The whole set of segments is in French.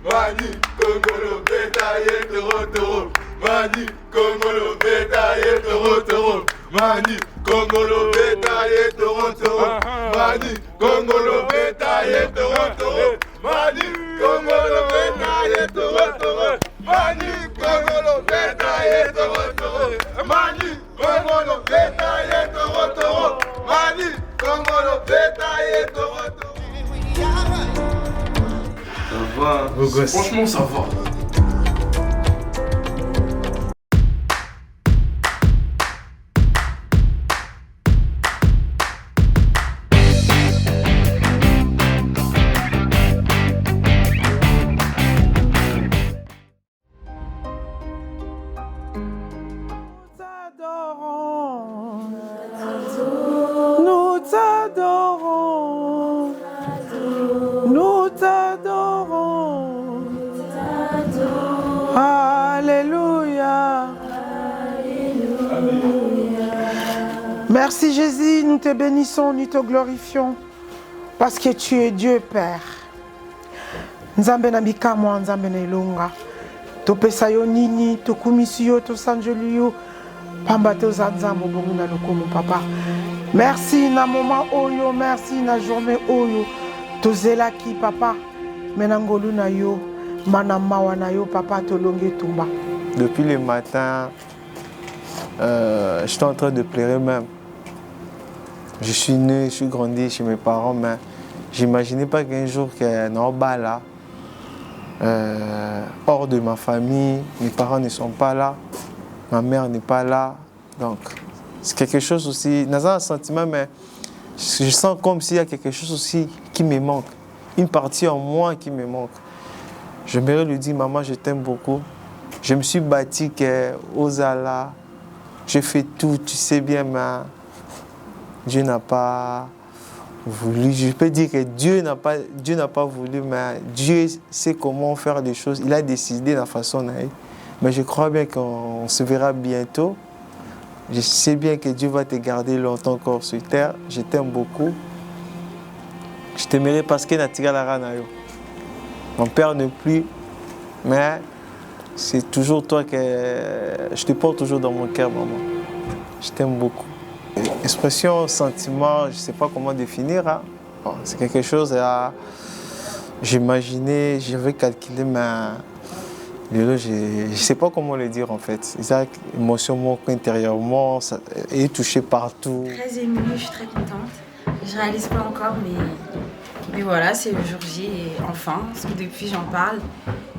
Mani, Congolo, bétaillé, toro. Mani, Congolo, bétaillé, toro. Mani, Congolo, bétaillé, toro. Mani, Congolo, bétaillé, toro. Mani, Congolo, bétaillé, toro. Mani, Congolo, bétaillé, toro. Mani, Congolo, bétaillé, toro. Mani, Congolo, bétaillé, toro. Ça va, franchement ça va. Nous t'adorons, nous t'adorons, Alléluia. Merci Jésus, nous te bénissons, nous te glorifions, parce que tu es Dieu Père. Nzambe na bikamwa, Nzambe na ilunga, topesa yo nini, tokumisi yo, tosanjeli yo, pamba toza nzambo bongo na lokomo papa. Merci na moment oyo, merci na journée oyo, tozelaki papa, menangolu na yo, manamawa na yo papa, tolonge tumba. Depuis le matin, j'étais en train de pleurer même. Je suis né, je suis grandi chez mes parents, mais j'imaginais pas qu'un jour qu'il y ait un Orba là, hors de ma famille, mes parents ne sont pas là, ma mère n'est pas là, donc c'est quelque chose aussi, dans un sentiment, mais je sens comme s'il y a quelque chose aussi qui me manque, une partie en moi qui me manque. J'aimerais lui dire, maman, je t'aime beaucoup, je me suis bâti qu'aux Allah, je fais tout, tu sais bien, mais Dieu n'a pas voulu. Je peux dire que Dieu n'a pas voulu, mais Dieu sait comment faire les choses. Il a décidé de la façon d'aller. Mais je crois bien qu'on se verra bientôt. Je sais bien que Dieu va te garder longtemps encore sur terre. Je t'aime beaucoup. Je t'aimerai parce que mon père n'est plus, mais c'est toujours toi que je te porte toujours dans mon cœur, maman. Je t'aime beaucoup. Expression, sentiment, je ne sais pas comment définir. Hein. Bon, c'est quelque chose à... J'imaginais, j'avais calculé, mais je ne sais pas comment le dire en fait. C'est émotionnellement, intérieurement, ça est touché partout. Très émue, je suis très contente. Je ne réalise pas encore, mais voilà, c'est le jour J et enfin, parce que depuis j'en parle.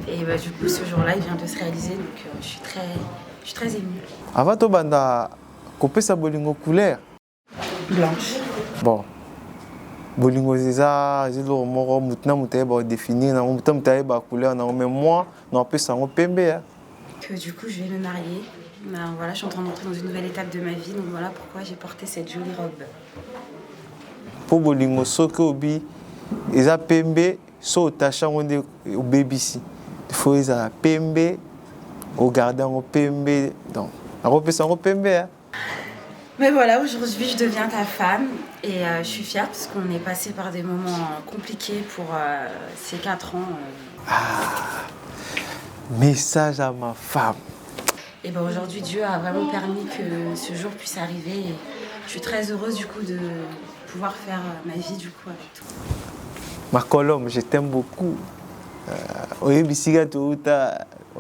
Et bah, du coup, ce jour-là, il vient de se réaliser, donc je suis très émue. Avant tout, banda, couper sa bolingo couleur. Blanche. Bon. Bolingo zeza, zelo moro mutna mutaye ba définir na mutam mutaye ba couleur na mais moi, non peu ça pembe. Que du coup, je vais me marier. Ben, voilà, je suis en train d'entrer dans une nouvelle étape de ma vie, donc voilà pourquoi j'ai porté cette jolie robe. Pour bolingo soke obi, eza pembe so tacha ngonde au baby-si. Il faut eza pembe au gardien au pembe donc. A repé ça pembe. Mais voilà, aujourd'hui je deviens ta femme et je suis fière parce qu'on est passé par des moments compliqués pour ces 4 ans. Message à ma femme. Et ben aujourd'hui Dieu a vraiment permis que ce jour puisse arriver et je suis très heureuse du coup de pouvoir faire ma vie du coup avec toi. Ma Colombe, je t'aime beaucoup. On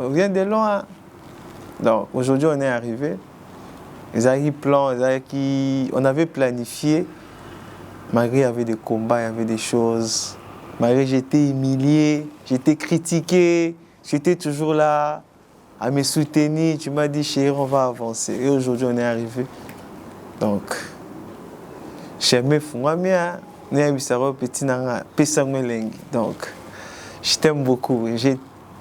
vient de loin. Donc aujourd'hui on est arrivé. On avait planifié, malgré il y avait des combats, il y avait des choses. Malgré j'étais humilié, j'étais critiqué, j'étais toujours là à me soutenir. Tu m'as dit, chérie, on va avancer. Et aujourd'hui, on est arrivé. Donc, j'aimais Fouamia, donc, je t'aime beaucoup. Je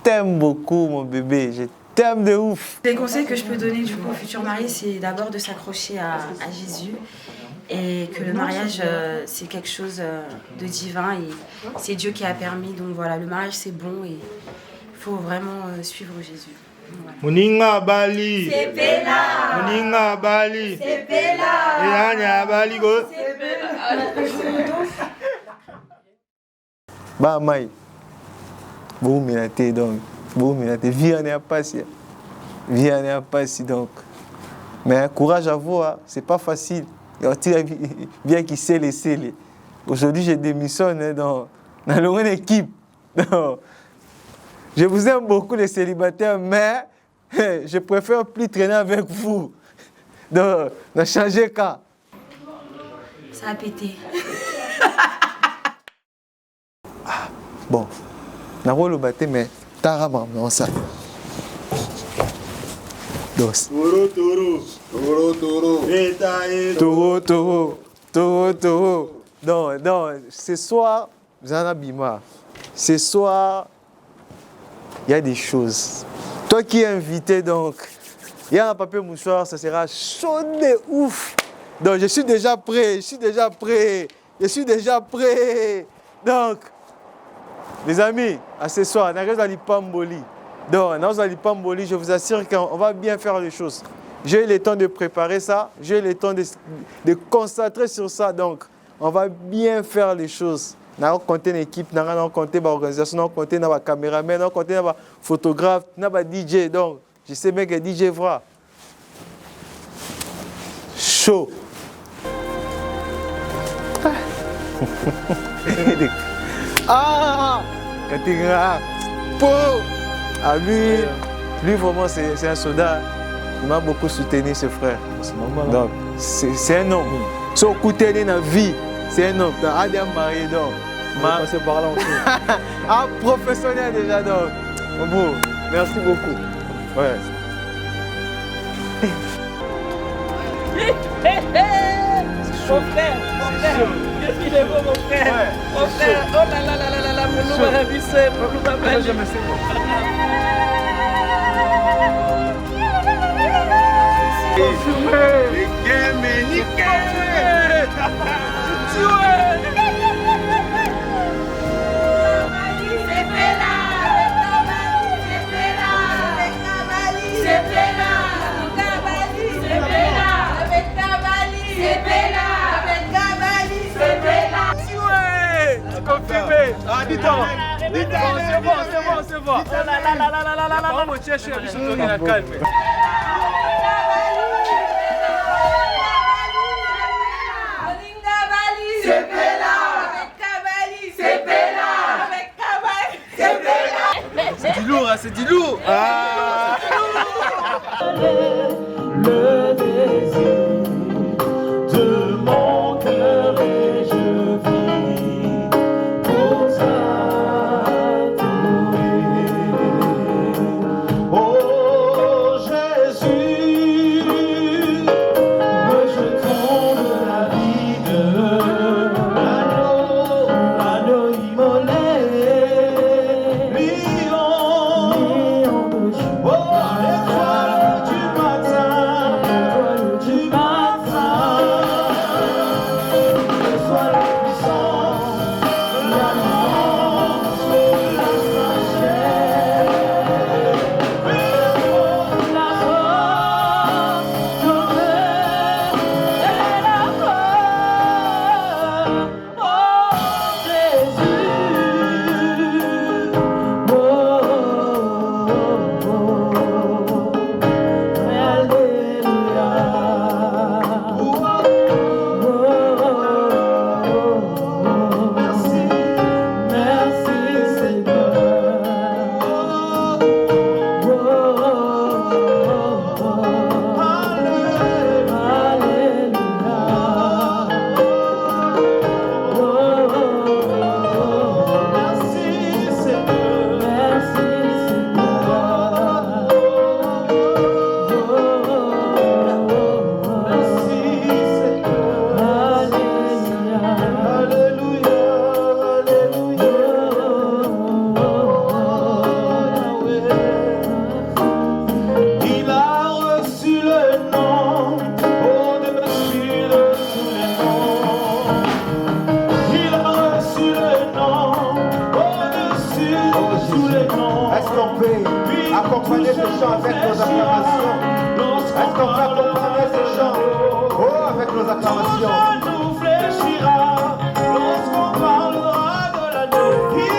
t'aime beaucoup, mon bébé. Je t'aime de ouf. Les conseils que je peux donner du coup aux futurs mariés, c'est d'abord de s'accrocher à Jésus et que le mariage c'est quelque chose de divin et c'est Dieu qui a permis. Donc voilà, le mariage c'est bon et il faut vraiment suivre Jésus. Muninga Bali. C'est Bella. Muninga Bali. C'est Bella. Et Anya Bali go. Bah, Maï. Vous m'élatez donc. Vous m'élatez. Viens, n'est pas si. Viens, n'est pas si donc. Mais courage à vous, hein. C'est pas facile. Bien qu'il sait les. Aujourd'hui, je démissionne hein, dans une équipe. Donc, je vous aime beaucoup les célibataires, mais je préfère plus traîner avec vous. Donc, on a changé cas. Ça a pété. Bon, on a le bâté, mais t'as ramené ça. Dos. Toro. Non, ce soir, Zana Bima, ce soir, il y a des choses. Toi qui es invité, donc, il y a un papier mouchoir, ça sera chaud de ouf. Donc, je suis déjà prêt. Donc, les amis, à ce soir, on arrive à l'Ipamboli. Donc, dans l'Ipamboli, je vous assure qu'on va bien faire les choses. J'ai eu le temps de préparer ça, j'ai eu le temps de concentrer sur ça. Donc, on va bien faire les choses. On a compté une équipe, on a compté une organisation, on a compté un caméraman, on a compté un photographe, on a un DJ. Donc, je sais bien que DJ fera. Chaud. Ah! Ah, lui vraiment, c'est un soldat. Il m'a beaucoup soutenu, ce frère. Donc, c'est un homme. Son côté de la vie, c'est un homme. Donc, Adam marié, donc. C'est par là aussi. Un professionnel déjà, donc. Bon, merci beaucoup. Ouais. Mon frère, qu'est-ce qu'il est beau mon frère, ouais, mon frère, chaud. Oh là, mon loup va rabisser, mon loup va balayer. Les games, nickel. Confirmé. Ah, dis-toi. C'est bon. On va chercher un bisou dans la calme. C'est du lourd, hein, c'est du lourd. Ah. Le désir de mon cœur et je vis pour t'adorer. Oh Jésus, me jetons de la vide, l'agneau immolé, lion de joie. Oh, l'étoile du matin, l'étoile puissant, la louange de la sagesse, la force de l'air et la peur. Oh Jésus, merci Seigneur. Il a reçu le nom au-dessus de tous les noms. Il a reçu le nom au-dessus de tous les noms. Est-ce qu'on peut accompagner ce chant avec nos acclamations? Est-ce qu'on peut accompagner ce chant avec nos acclamations? Tout genou fléchira lorsqu'on parlera de l'agneau.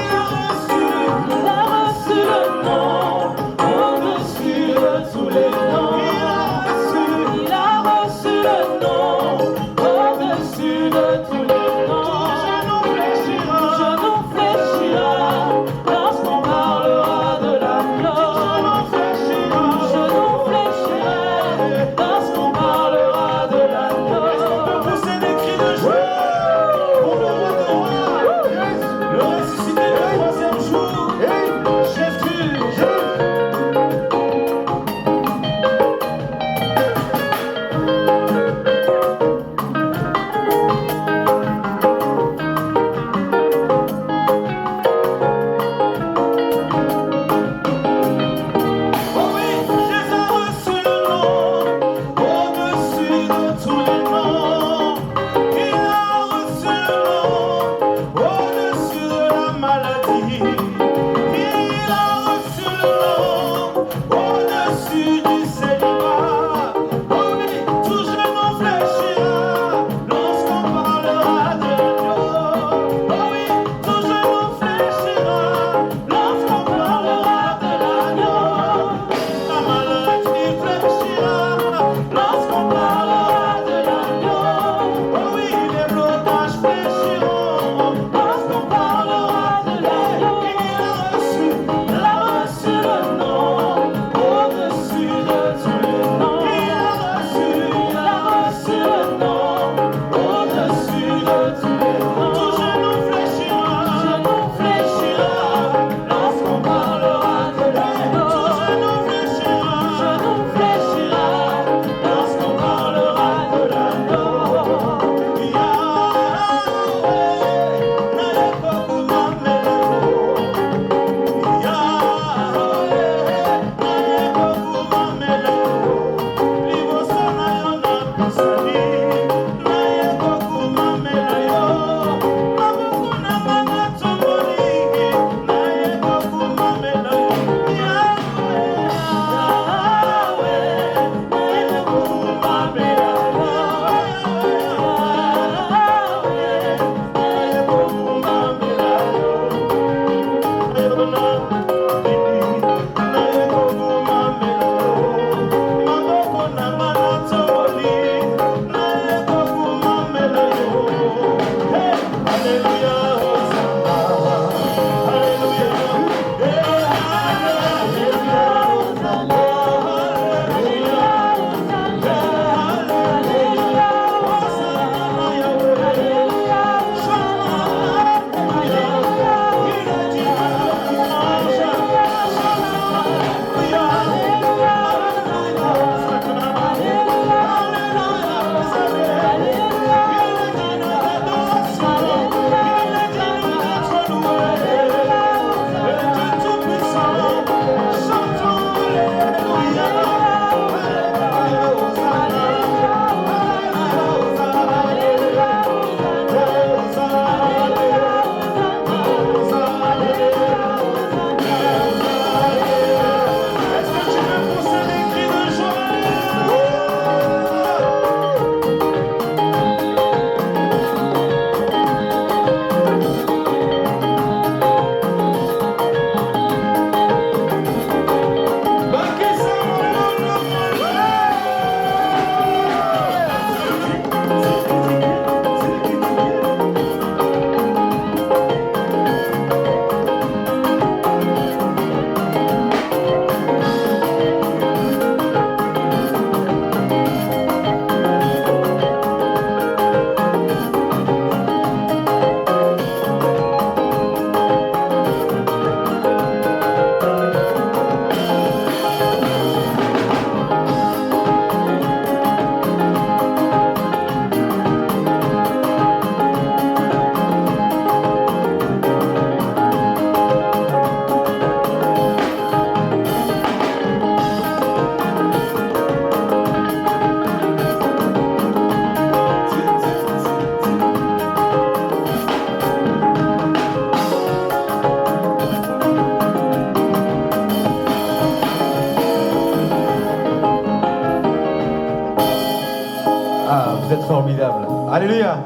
formidable. Alléluia.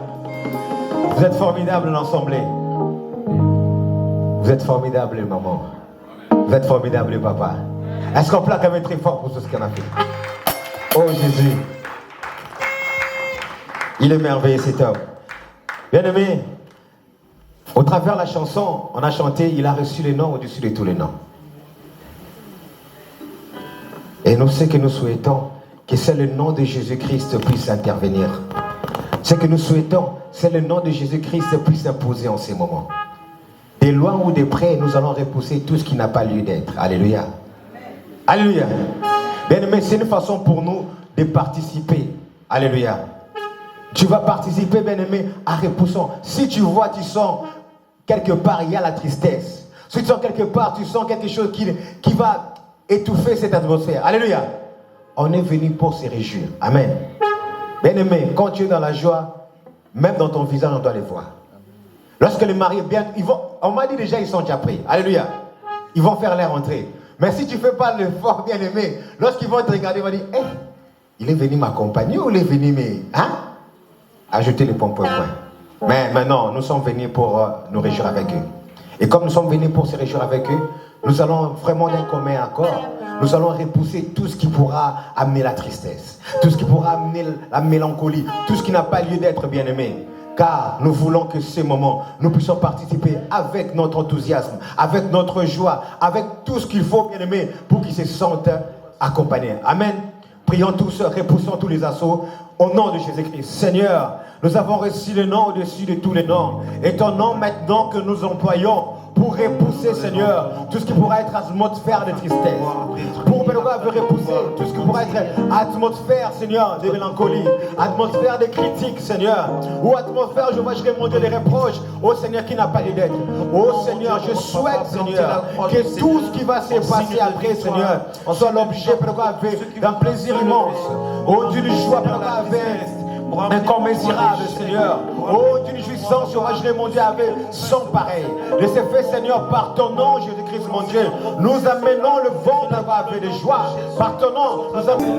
Vous êtes formidable l'ensemble. Vous êtes formidable maman. Vous êtes formidable papa. Est-ce qu'on peut acclamer très fort pour tout ce qu'on a fait? Oh Jésus. Il est merveilleux cet homme. Bien-aimé, au travers de la chanson, on a chanté, il a reçu les noms au-dessus de tous les noms. Et nous, ce que nous souhaitons, que c'est le nom de Jésus-Christ puisse intervenir. Ce que nous souhaitons, c'est le nom de Jésus-Christ puisse imposer en ces moments. De loin ou de près, nous allons repousser tout ce qui n'a pas lieu d'être. Alléluia. Alléluia. Bien-aimé, c'est une façon pour nous de participer. Alléluia. Tu vas participer, bien-aimé, à repoussant. Si tu vois, tu sens quelque part, il y a la tristesse. Si tu sens quelque part, tu sens quelque chose qui va étouffer cette atmosphère. Alléluia. On est venu pour se réjouir. Amen. Bien-aimé, quand tu es dans la joie, même dans ton visage, on doit les voir. Lorsque les mariés, bien, on m'a dit déjà, ils sont déjà prêts. Alléluia. Ils vont faire leur entrée. Mais si tu ne fais pas l'effort, bien-aimé, lorsqu'ils vont te regarder, ils vont dire, hey, il est venu m'accompagner ou il est venu ajouter les points. Mais maintenant, nous sommes venus pour nous réjouir avec eux. Et comme nous sommes venus pour se réjouir avec eux, nous allons vraiment d'un commun accord. Nous allons repousser tout ce qui pourra amener la tristesse, tout ce qui pourra amener la mélancolie, tout ce qui n'a pas lieu d'être, bien-aimé. Car nous voulons que ces moments, nous puissions participer avec notre enthousiasme, avec notre joie, avec tout ce qu'il faut, bien-aimé, pour qu'ils se sentent accompagnés. Amen. Prions tous, repoussons tous les assauts au nom de Jésus-Christ. Seigneur, nous avons reçu le nom au-dessus de tous les noms. Et ton nom maintenant que nous employons pour repousser, Seigneur, tout ce qui pourra être atmosphère de tristesse. Pour repousser tout ce qui pourra être atmosphère, Seigneur, de mélancolie, atmosphère de critique, Seigneur, ou atmosphère, je vois, je vais monter des reproches au Seigneur qui n'a pas lieu d'être. Oh Seigneur, je souhaite, Seigneur, que tout ce qui va se passer après, Seigneur, soit l'objet d'un plaisir immense, oh, d'une joie incommensurable, Seigneur. Oh, d'une jouissance, je l'ai mon Dieu, avec sans pareil. De ce fait, Seigneur, par ton nom, Jésus-Christ, mon Dieu, nous amenons le vent avec de joie. Par ton nom, nous amenons.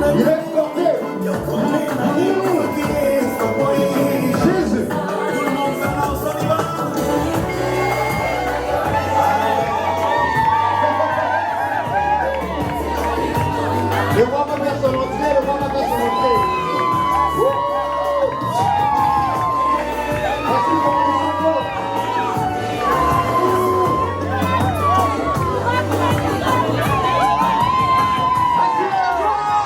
Il est porté. Jésus. Le roi va faire son entrée, le roi va faire son entrée. Merci pour le support. Merci la gloire.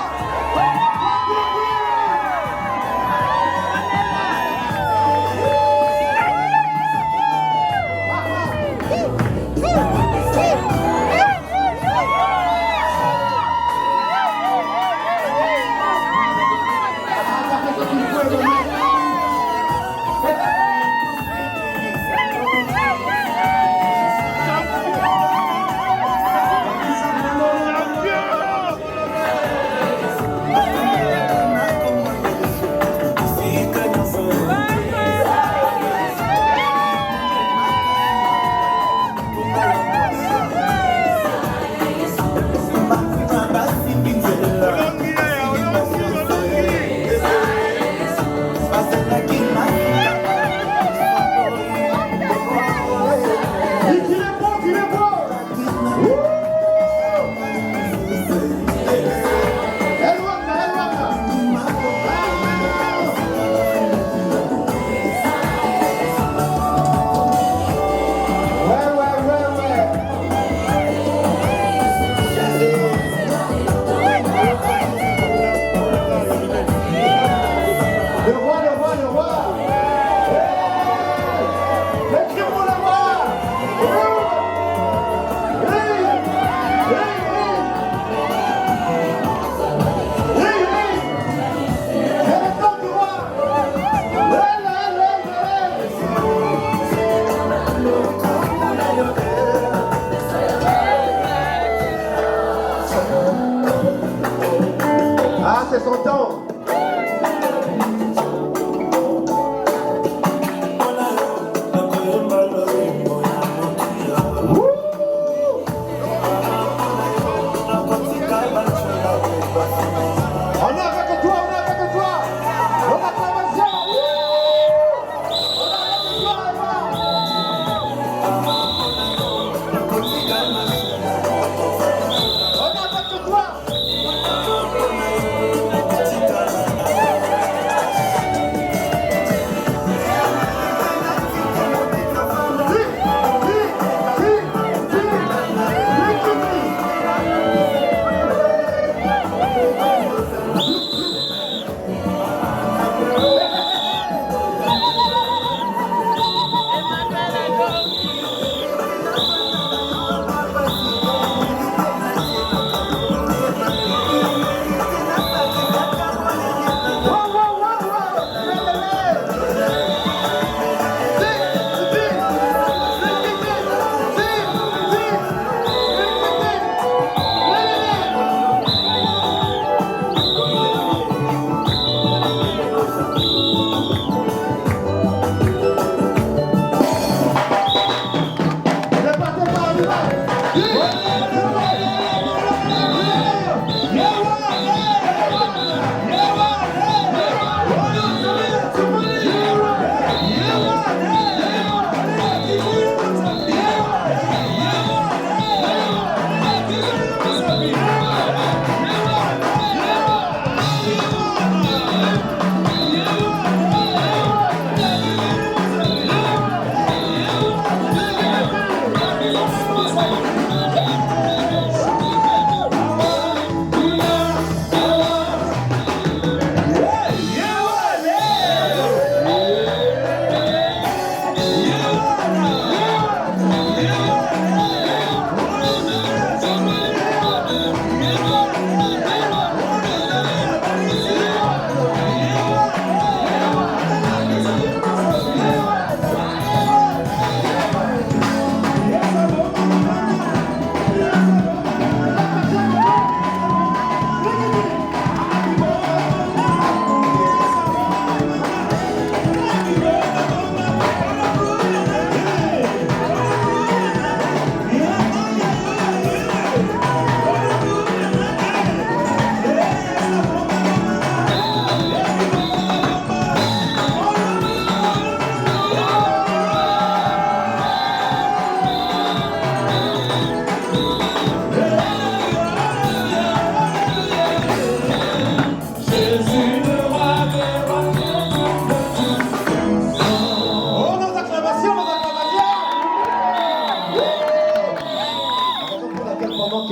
c'est son temps.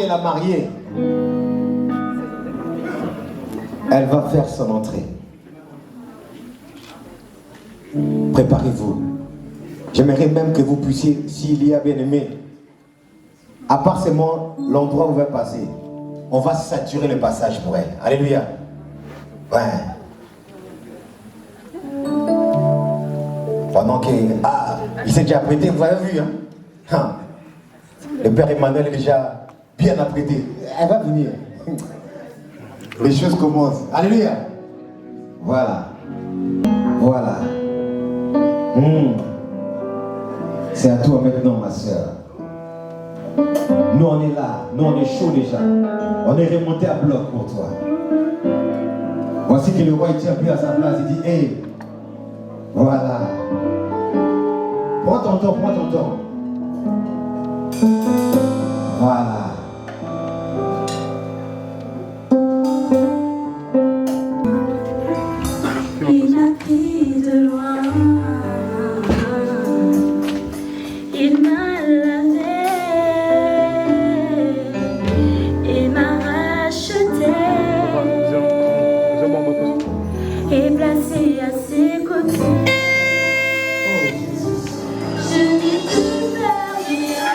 La mariée, elle va faire son entrée. Préparez-vous. J'aimerais même que vous puissiez, s'il y a bien aimé, à part seulement l'endroit où elle va passer, on va saturer le passage pour elle. Alléluia. Ouais. Pendant que... Ah, il s'est déjà apprêté, vous avez vu, hein? Le père Emmanuel est déjà bien apprêté. Elle va venir. Les choses commencent. Alléluia. Voilà. Voilà. C'est à toi maintenant, ma soeur. Nous, on est là. Nous, on est chaud déjà. On est remonté à bloc pour toi. Voici que le roi, il tient plus à sa place. Il dit, hé, voilà. Prends ton temps, prends ton temps. Voilà. Il m'a pris de loin, il m'a lavé, il m'a racheté et placé à ses côtés. Je n'ai plus peur de rien.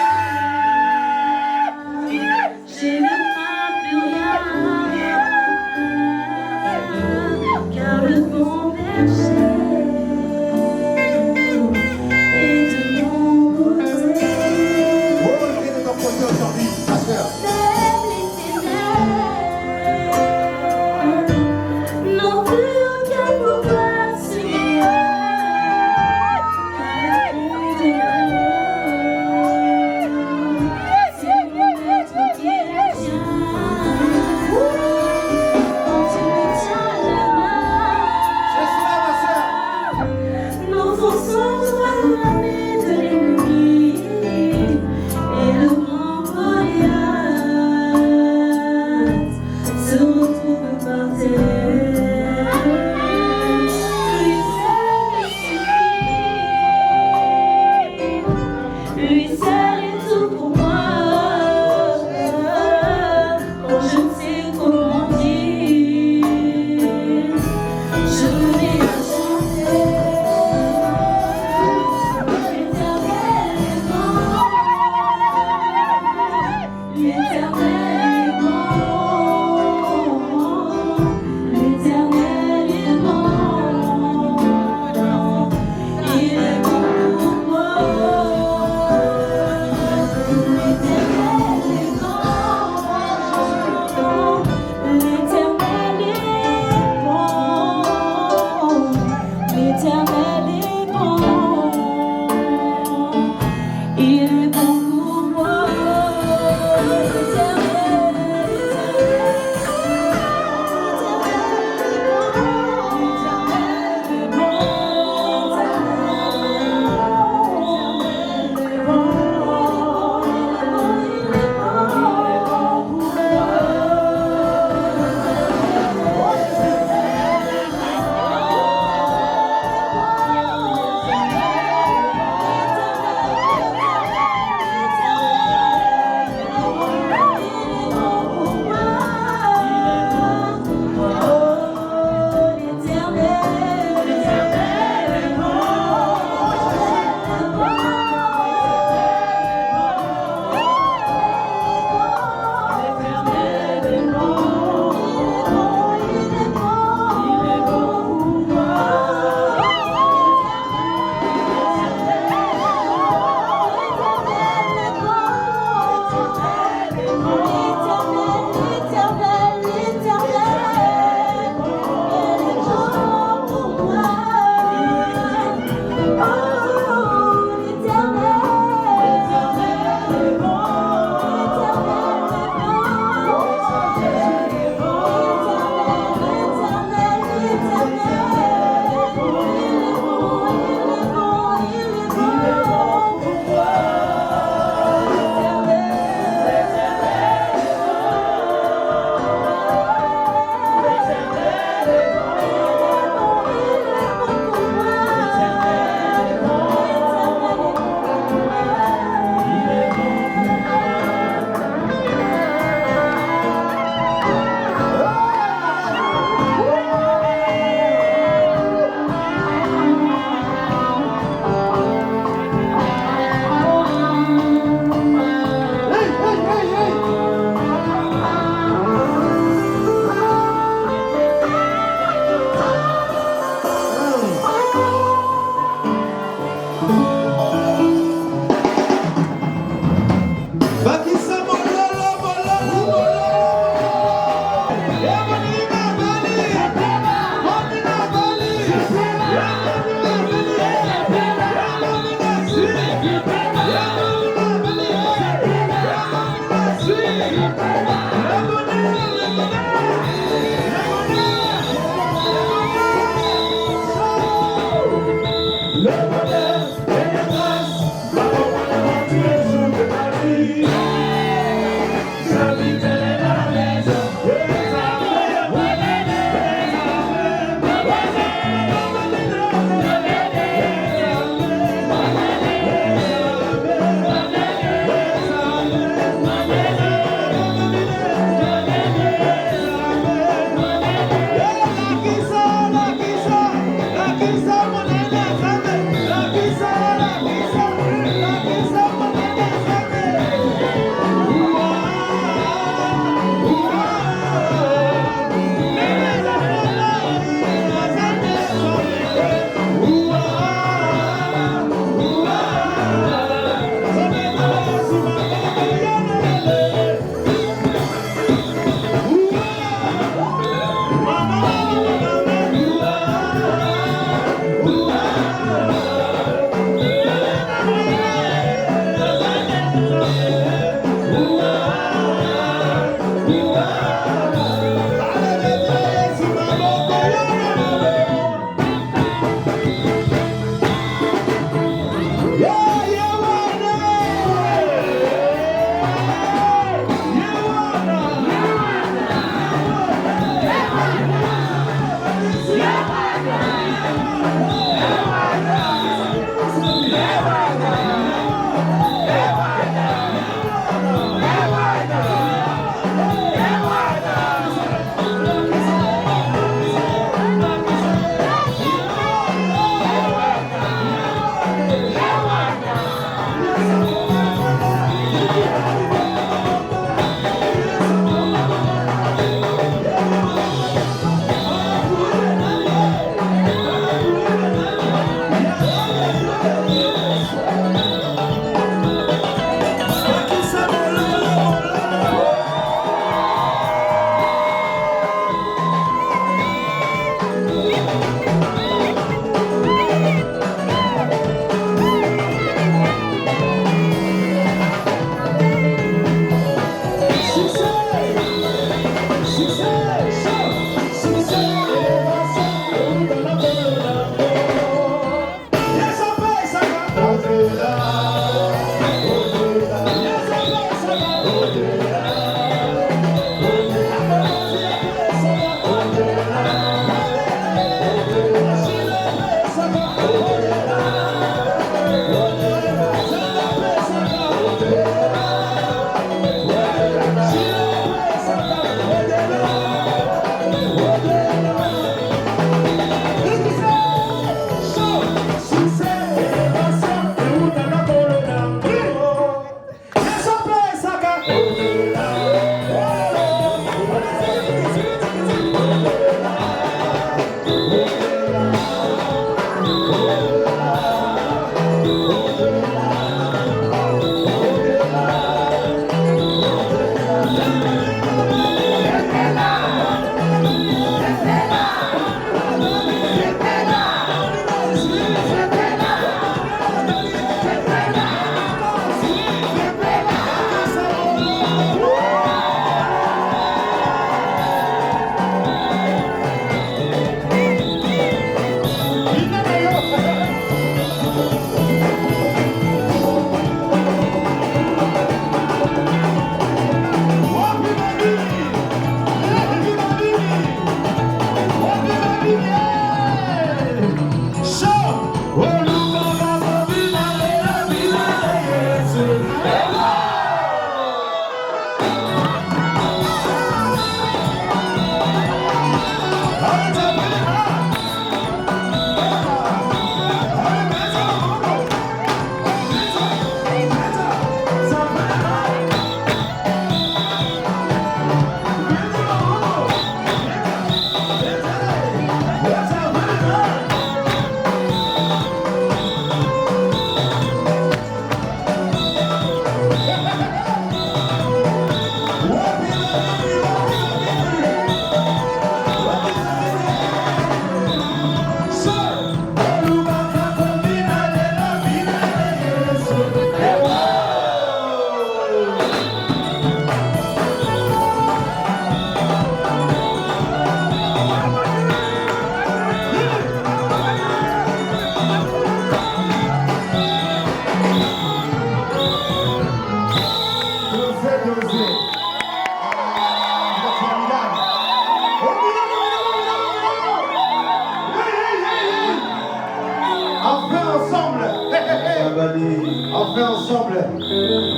Enfin ensemble.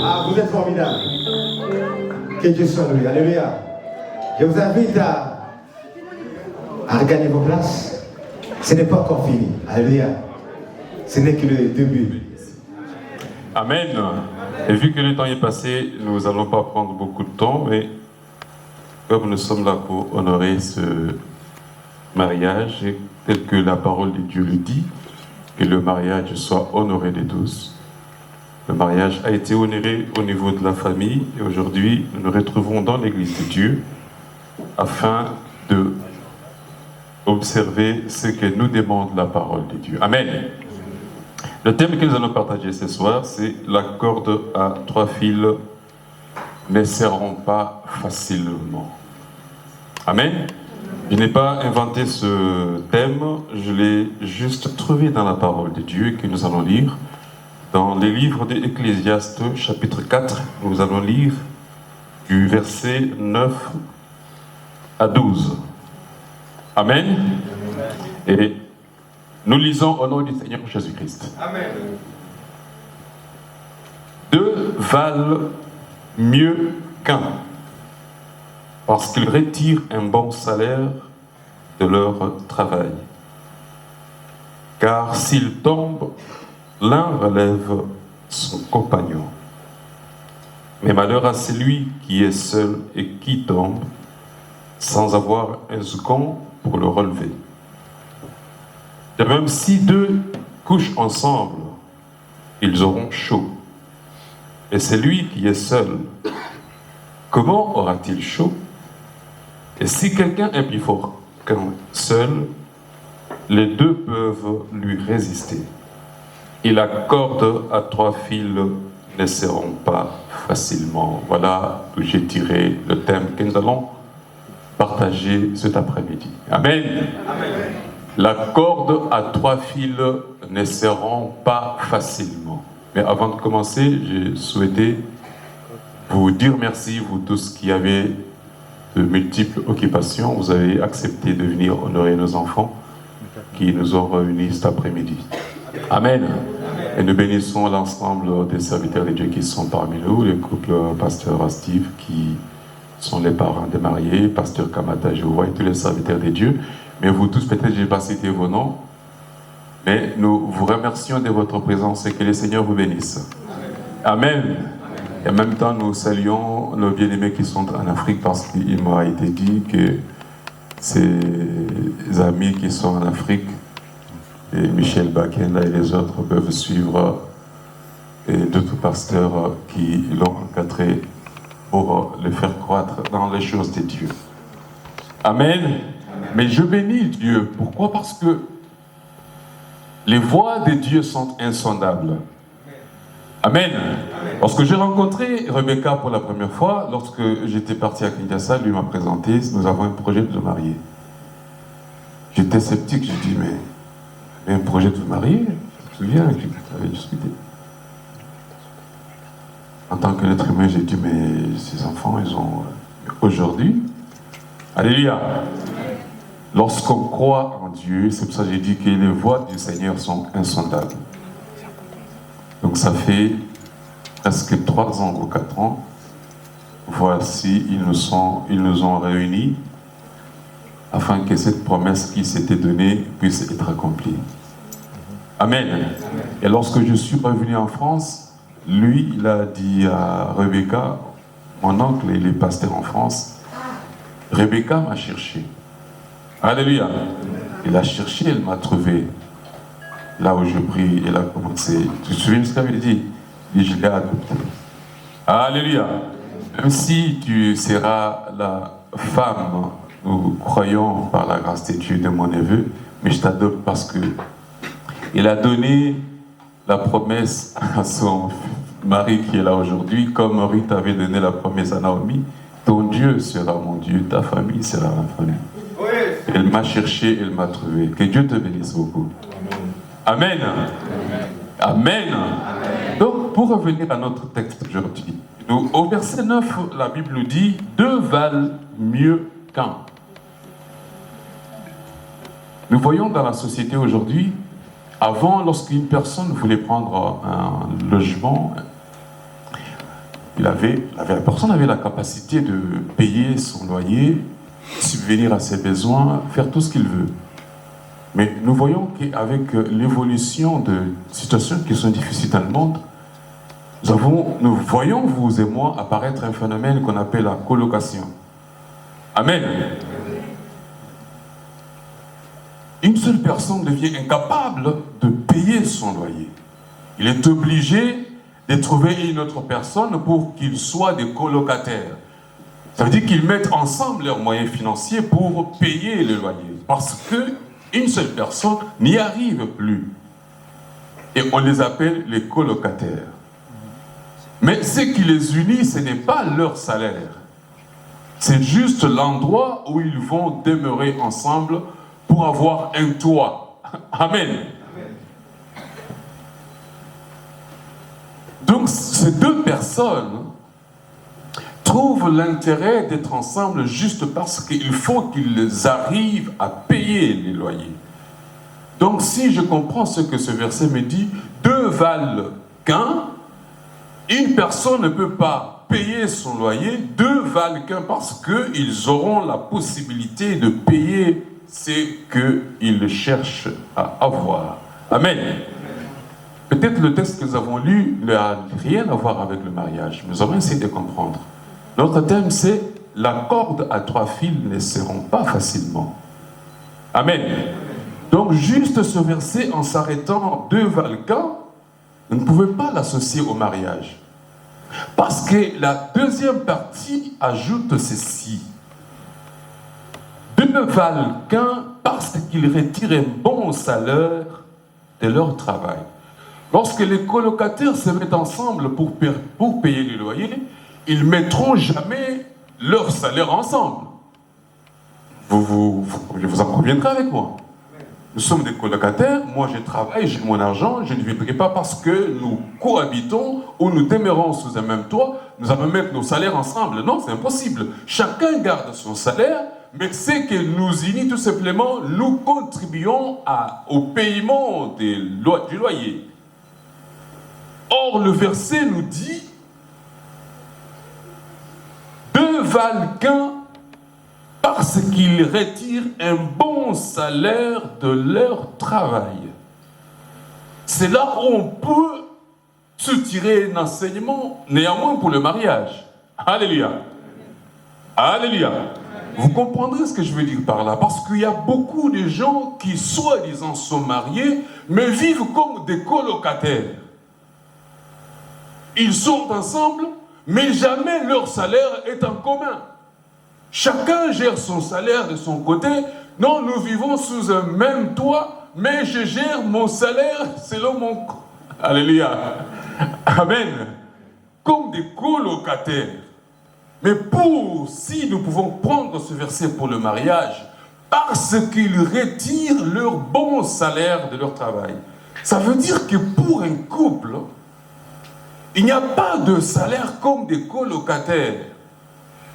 Ah, vous êtes formidables. Que Dieu soit loué. Alléluia. Je vous invite à regagner vos places. Ce n'est pas encore fini. Alléluia. Ce n'est que le début. Amen. Et vu que le temps est passé, nous n'allons pas prendre beaucoup de temps, mais comme nous sommes là pour honorer ce mariage, et tel que la parole de Dieu le dit, que le mariage soit honoré de tous. Le mariage a été honoré au niveau de la famille et aujourd'hui, nous nous retrouvons dans l'église de Dieu afin de observer ce que nous demande la parole de Dieu. Amen. Le thème que nous allons partager ce soir, c'est la corde à 3 fils ne serront pas facilement. Amen. Je n'ai pas inventé ce thème, je l'ai juste trouvé dans la parole de Dieu que nous allons lire. Dans les livres d'Ecclésiaste, chapitre 4, nous allons lire du verset 9 à 12. Amen. Et nous lisons au nom du Seigneur Jésus-Christ. Amen. 2 valent mieux qu'un, parce qu'ils retirent un bon salaire de leur travail. Car s'ils tombent, l'un relève son compagnon. Mais malheur à celui qui est seul et qui tombe, sans avoir un second pour le relever. De même, si 2 couchent ensemble, ils auront chaud. Et celui qui est seul, comment aura-t-il chaud? Et si quelqu'un est plus fort qu'un seul, les 2 peuvent lui résister. Et la corde à 3 fils ne seront pas facilement. Voilà d'où j'ai tiré le thème que nous allons partager cet après-midi. Amen. La corde à 3 fils ne serront pas facilement. Mais avant de commencer, j'ai souhaité vous dire merci, vous tous qui avez de multiples occupations. Vous avez accepté de venir honorer nos enfants qui nous ont réunis cet après-midi. Amen. Et nous bénissons l'ensemble des serviteurs de Dieu qui sont parmi nous, les couples pasteur Steve qui sont les parents des mariés, pasteur Kamata Jouva et tous les serviteurs de Dieu. Mais vous tous, peut-être je n'ai pas cité vos noms, mais nous vous remercions de votre présence et que le Seigneur vous bénisse. Amen. Et en même temps, nous saluons nos bien-aimés qui sont en Afrique parce qu'il m'a été dit que ces amis qui sont en Afrique, et Michel Bakenda et les autres peuvent suivre d'autres pasteurs qui l'ont encadré pour le faire croître dans les choses de Dieu. Amen. Mais je bénis Dieu. Pourquoi? Parce que les voies de Dieu sont insondables. Amen. Lorsque j'ai rencontré Rebecca pour la première fois, lorsque j'étais parti à Kinshasa, lui m'a présenté, nous avons un projet de nous marier. J'étais sceptique, j'ai dit, mais un projet de vous marier? Je me souviens, j'avais discuté. En tant que l'être humain, j'ai dit, mais ces enfants, ils ont... Aujourd'hui, alléluia. Lorsqu'on croit en Dieu, c'est pour ça que j'ai dit que les voies du Seigneur sont insondables. Donc ça fait presque 3 ans ou 4 ans, voici, ils nous ont réunis afin que cette promesse qui s'était donnée puisse être accomplie. Amen. Et lorsque je suis revenu en France, lui, il a dit à Rebecca, mon oncle, il est pasteur en France, Rebecca m'a cherché. Alléluia. Il a cherché, elle m'a trouvé. Là où je prie, elle a commencé. Tu te souviens de ce qu'elle avait dit? Il dit, je l'ai adopté. Alléluia. Même si tu seras la femme, nous croyons par la grâce de Dieu de mon neveu, mais je t'adopte parce que il a donné la promesse à son mari qui est là aujourd'hui, comme Ruth avait donné la promesse à Naomi, ton Dieu sera mon Dieu, ta famille sera ma famille. Elle m'a cherché, elle m'a trouvé. Que Dieu te bénisse beaucoup. Amen. Amen. Donc, pour revenir à notre texte aujourd'hui, au verset 9, la Bible nous dit « Deux valent mieux qu'un ». Nous voyons dans la société aujourd'hui, avant, lorsqu'une personne voulait prendre un logement, la personne avait la capacité de payer son loyer, subvenir à ses besoins, faire tout ce qu'il veut. Mais nous voyons qu'avec l'évolution de situations qui sont difficiles dans le monde, nous voyons, vous et moi, apparaître un phénomène qu'on appelle la colocation. Amen. Une seule personne devient incapable de payer son loyer. Il est obligé de trouver une autre personne pour qu'ils soient des colocataires. Ça veut dire qu'ils mettent ensemble leurs moyens financiers pour payer le loyer. Parce qu'une seule personne n'y arrive plus. Et on les appelle les colocataires. Mais ce qui les unit, ce n'est pas leur salaire. C'est juste l'endroit où ils vont demeurer ensemble pour avoir un toit. Amen. Donc ces deux personnes trouvent l'intérêt d'être ensemble juste parce qu'il faut qu'ils arrivent à payer les loyers. Donc si je comprends ce que ce verset me dit, deux valent qu'un, une personne ne peut pas payer son loyer, deux valent qu'un parce qu'ils auront la possibilité de payer ce qu'ils cherchent à avoir. Amen. Peut-être le texte que nous avons lu n'a rien à voir avec le mariage, mais nous allons essayer de comprendre. Notre thème, c'est « La corde à 3 fils ne serront pas facilement ». Amen. Donc, juste ce verset, en s'arrêtant deux valent qu'un, vous ne pouvez pas l'associer au mariage. Parce que la deuxième partie ajoute ceci. Deux valent qu'un parce qu'ils retirent un bon salaire de leur travail. Lorsque les colocataires se mettent ensemble pour payer le loyer, ils ne mettront jamais leur salaire ensemble. vous en conviendrez avec moi. Nous sommes des colocataires, moi je travaille, j'ai mon argent, je ne vivrai pas parce que nous cohabitons ou nous demeurons sous un même toit, nous allons mettre nos salaires ensemble. Non, c'est impossible. Chacun garde son salaire, mais c'est que nous unis tout simplement, nous contribuons au paiement du loyer. Or, le verset nous dit, deux valent qu'un parce qu'ils retirent un bon salaire de leur travail. C'est là où on peut se tirer un enseignement, néanmoins pour le mariage. Alléluia. Alléluia. Vous comprendrez ce que je veux dire par là, parce qu'il y a beaucoup de gens qui, soi-disant, sont mariés, mais vivent comme des colocataires. Ils sont ensemble, mais jamais leur salaire est en commun. Chacun gère son salaire de son côté. Non, nous vivons sous un même toit, mais je gère mon salaire selon mon... Alléluia. Amen. Comme des colocataires. Mais si nous pouvons prendre ce verset pour le mariage, parce qu'ils retirent leur bon salaire de leur travail. Ça veut dire que pour un couple, il n'y a pas de salaire comme des colocataires.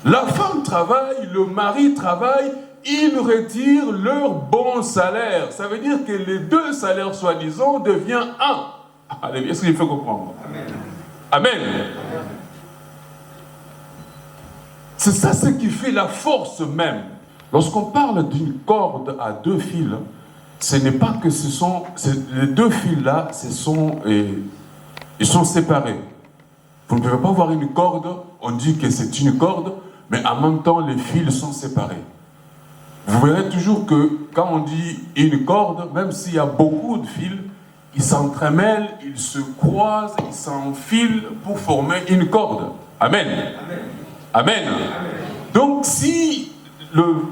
La femme travaille, le mari travaille, ils retirent leur bon salaire. Ça veut dire que les deux salaires, soi-disant, deviennent un. Allez, est-ce qu'il faut comprendre? Amen. Amen. C'est ça ce qui fait la force même. Lorsqu'on parle d'une corde à deux fils, ce n'est pas que les deux fils-là, ils sont séparés. Vous ne pouvez pas voir une corde, on dit que c'est une corde, mais en même temps, les fils sont séparés. Vous verrez toujours que quand on dit une corde, même s'il y a beaucoup de fils, ils s'entremêlent, ils se croisent, ils s'enfilent pour former une corde. Amen. Amen. Amen. Donc si le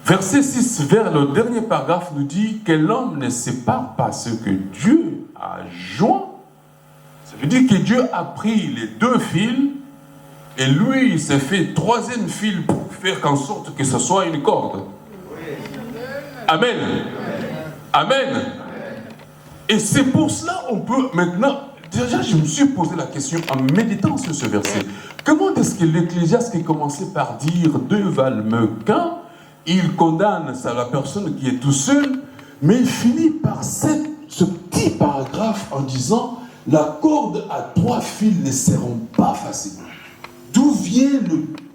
verset 6 vers le dernier paragraphe nous dit que l'homme ne sépare pas ce que Dieu a joint, ça veut dire que Dieu a pris les deux fils et lui, il s'est fait troisième fil pour faire en sorte que ce soit une corde. Amen. Amen. Et c'est pour cela qu'on peut maintenant... Déjà, je me suis posé la question en méditant sur ce verset. Comment est-ce que l'Ecclésiaste qui commençait par dire « deux valent mieux qu'un », il condamne la personne qui est tout seul, mais il finit par ce petit paragraphe en disant « la corde à trois fils ne seront pas facilement ». D'où vient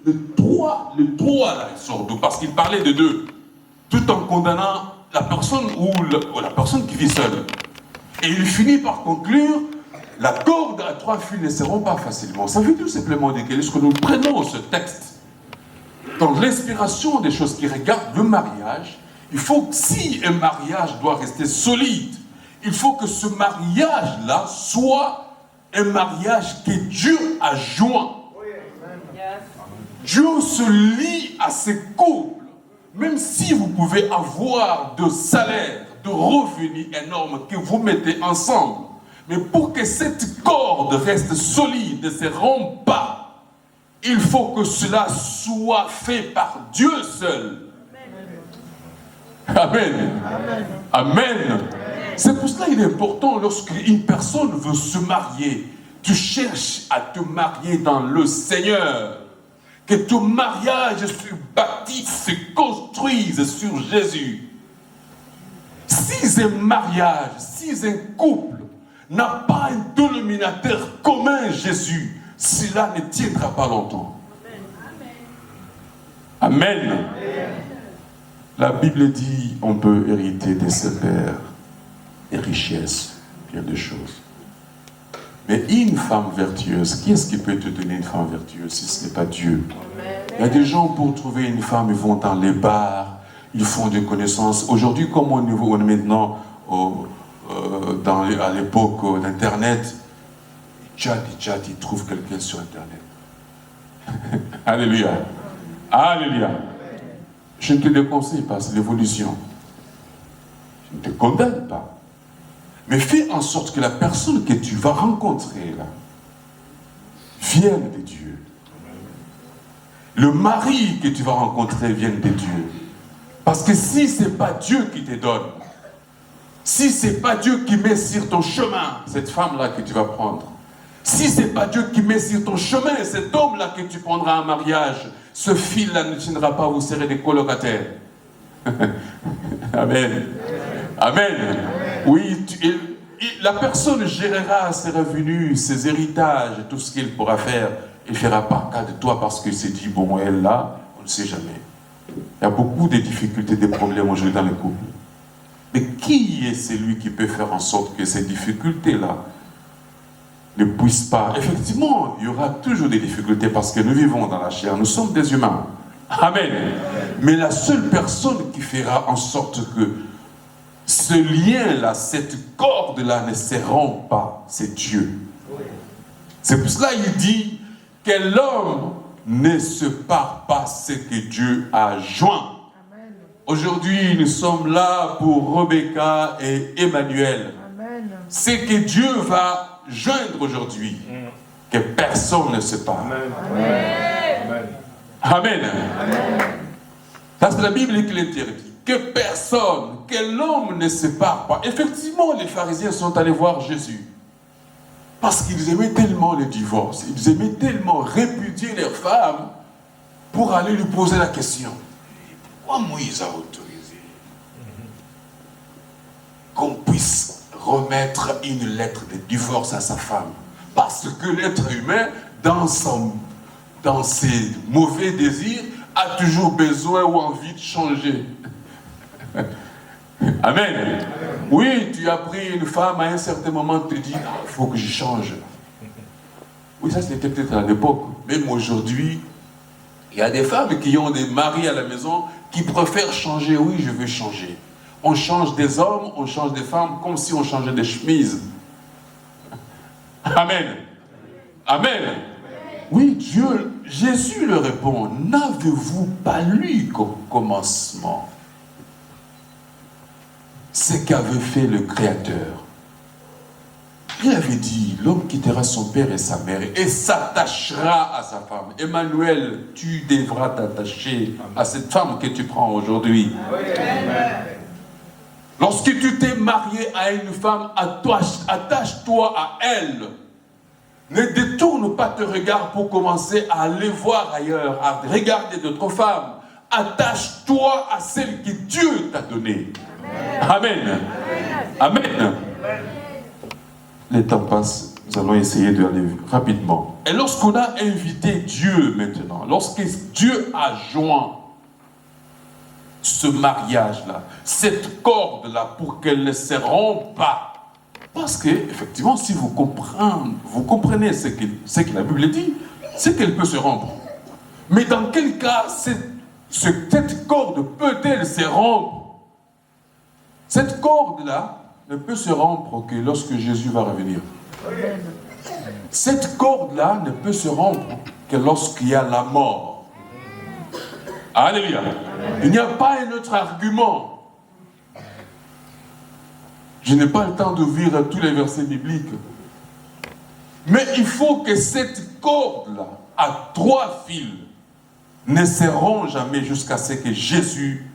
le trois là, il sort d'où? Parce qu'il parlait de deux, tout en condamnant la personne ou la personne qui vit seule. Et il finit par conclure, la corde à trois fils ne seront pas facilement. Ça veut tout simplement dire que lorsque nous prenons ce texte, dans l'inspiration des choses qui regardent le mariage, il faut que si un mariage doit rester solide, il faut que ce mariage-là soit un mariage que Dieu a joint. Dieu se lie à ces couples, même si vous pouvez avoir de salaires, de revenus énormes que vous mettez ensemble. Mais pour que cette corde reste solide, ne se rompe pas, il faut que cela soit fait par Dieu seul. Amen. Amen. Amen. C'est pour cela qu'il est important, lorsqu'une personne veut se marier, tu cherches à te marier dans le Seigneur. Que ton mariage se bâtisse, se construise sur Jésus. Si un mariage, si un couple n'a pas un dénominateur commun, Jésus, cela ne tiendra pas longtemps. Amen. Amen. La Bible dit on peut hériter de ses pères des richesses, bien de choses. Mais une femme vertueuse, qui est-ce qui peut te donner une femme vertueuse si ce n'est pas Dieu? Il y a des gens, pour trouver une femme, ils vont dans les bars, ils font des connaissances. Aujourd'hui, comme on est maintenant à l'époque d'Internet, ils trouvent quelqu'un sur Internet. Alléluia. Alléluia. Je ne te déconseille pas, c'est l'évolution. Je ne te condamne pas. Mais fais en sorte que la personne que tu vas rencontrer là vienne de Dieu. Le mari que tu vas rencontrer vienne de Dieu. Parce que si ce n'est pas Dieu qui te donne, si ce n'est pas Dieu qui met sur ton chemin cette femme-là que tu vas prendre, si ce n'est pas Dieu qui met sur ton chemin cet homme-là que tu prendras en mariage, ce fil-là ne tiendra pas, vous serez des colocataires. Amen. Amen. Oui, la personne gérera ses revenus, ses héritages, tout ce qu'il pourra faire. Il ne fera pas cas de toi parce qu'il s'est dit, bon, elle là, on ne sait jamais. Il y a beaucoup de difficultés, de problèmes aujourd'hui dans les couples. Mais qui est celui qui peut faire en sorte que ces difficultés-là ne puissent pas... Effectivement, il y aura toujours des difficultés parce que nous vivons dans la chair, nous sommes des humains. Amen. Mais la seule personne qui fera en sorte que ce lien-là, cette corde-là ne se rompt pas, c'est Dieu. C'est pour cela qu'il dit que l'homme ne sépare pas ce que Dieu a joint. Aujourd'hui, nous sommes là pour Rebecca et Emmanuel. Ce que Dieu va joindre aujourd'hui, que personne ne sépare. Amen. Amen. Ça, c'est la Bible qui l'interdit. Que personne, que l'homme ne sépare pas. Effectivement, les pharisiens sont allés voir Jésus. Parce qu'ils aimaient tellement le divorce, ils aimaient tellement répudier leurs femmes pour aller lui poser la question. Pourquoi Moïse a autorisé qu'on puisse remettre une lettre de divorce à sa femme? Parce que l'être humain, dans ses mauvais désirs, a toujours besoin ou envie de changer. Amen. Oui, tu as pris une femme à un certain moment, tu te dis, il faut que je change. Oui, ça c'était peut-être à l'époque. Même aujourd'hui, il y a des femmes qui ont des maris à la maison qui préfèrent changer. Oui, je veux changer. On change des hommes, on change des femmes comme si on changeait des chemises. Amen. Amen. Oui, Jésus leur répond, n'avez-vous pas lu qu'au commencement ce qu'avait fait le Créateur? Il avait dit, l'homme quittera son père et sa mère et s'attachera à sa femme. Emmanuel, tu devras t'attacher à cette femme que tu prends aujourd'hui. Lorsque tu t'es marié à une femme, attache-toi à elle. Ne détourne pas tes regards pour commencer à aller voir ailleurs, à regarder d'autres femmes. Attache-toi à celle que Dieu t'a donnée. Amen. Amen. Amen. Le temps passe, nous allons essayer d'aller rapidement. Et lorsqu'on a invité Dieu maintenant, lorsque Dieu a joint ce mariage-là, cette corde-là, pour qu'elle ne se rompe pas, parce que, effectivement, si vous comprenez ce que la Bible dit, c'est qu'elle peut se rompre. Mais dans quel cas cette corde peut-elle se rompre? Cette corde-là ne peut se rompre que lorsque Jésus va revenir. Cette corde-là ne peut se rompre que lorsqu'il y a la mort. Alléluia. Il n'y a pas un autre argument. Je n'ai pas le temps d'ouvrir tous les versets bibliques. Mais il faut que cette corde-là, à 3 fils, ne se rompt jamais jusqu'à ce que Jésus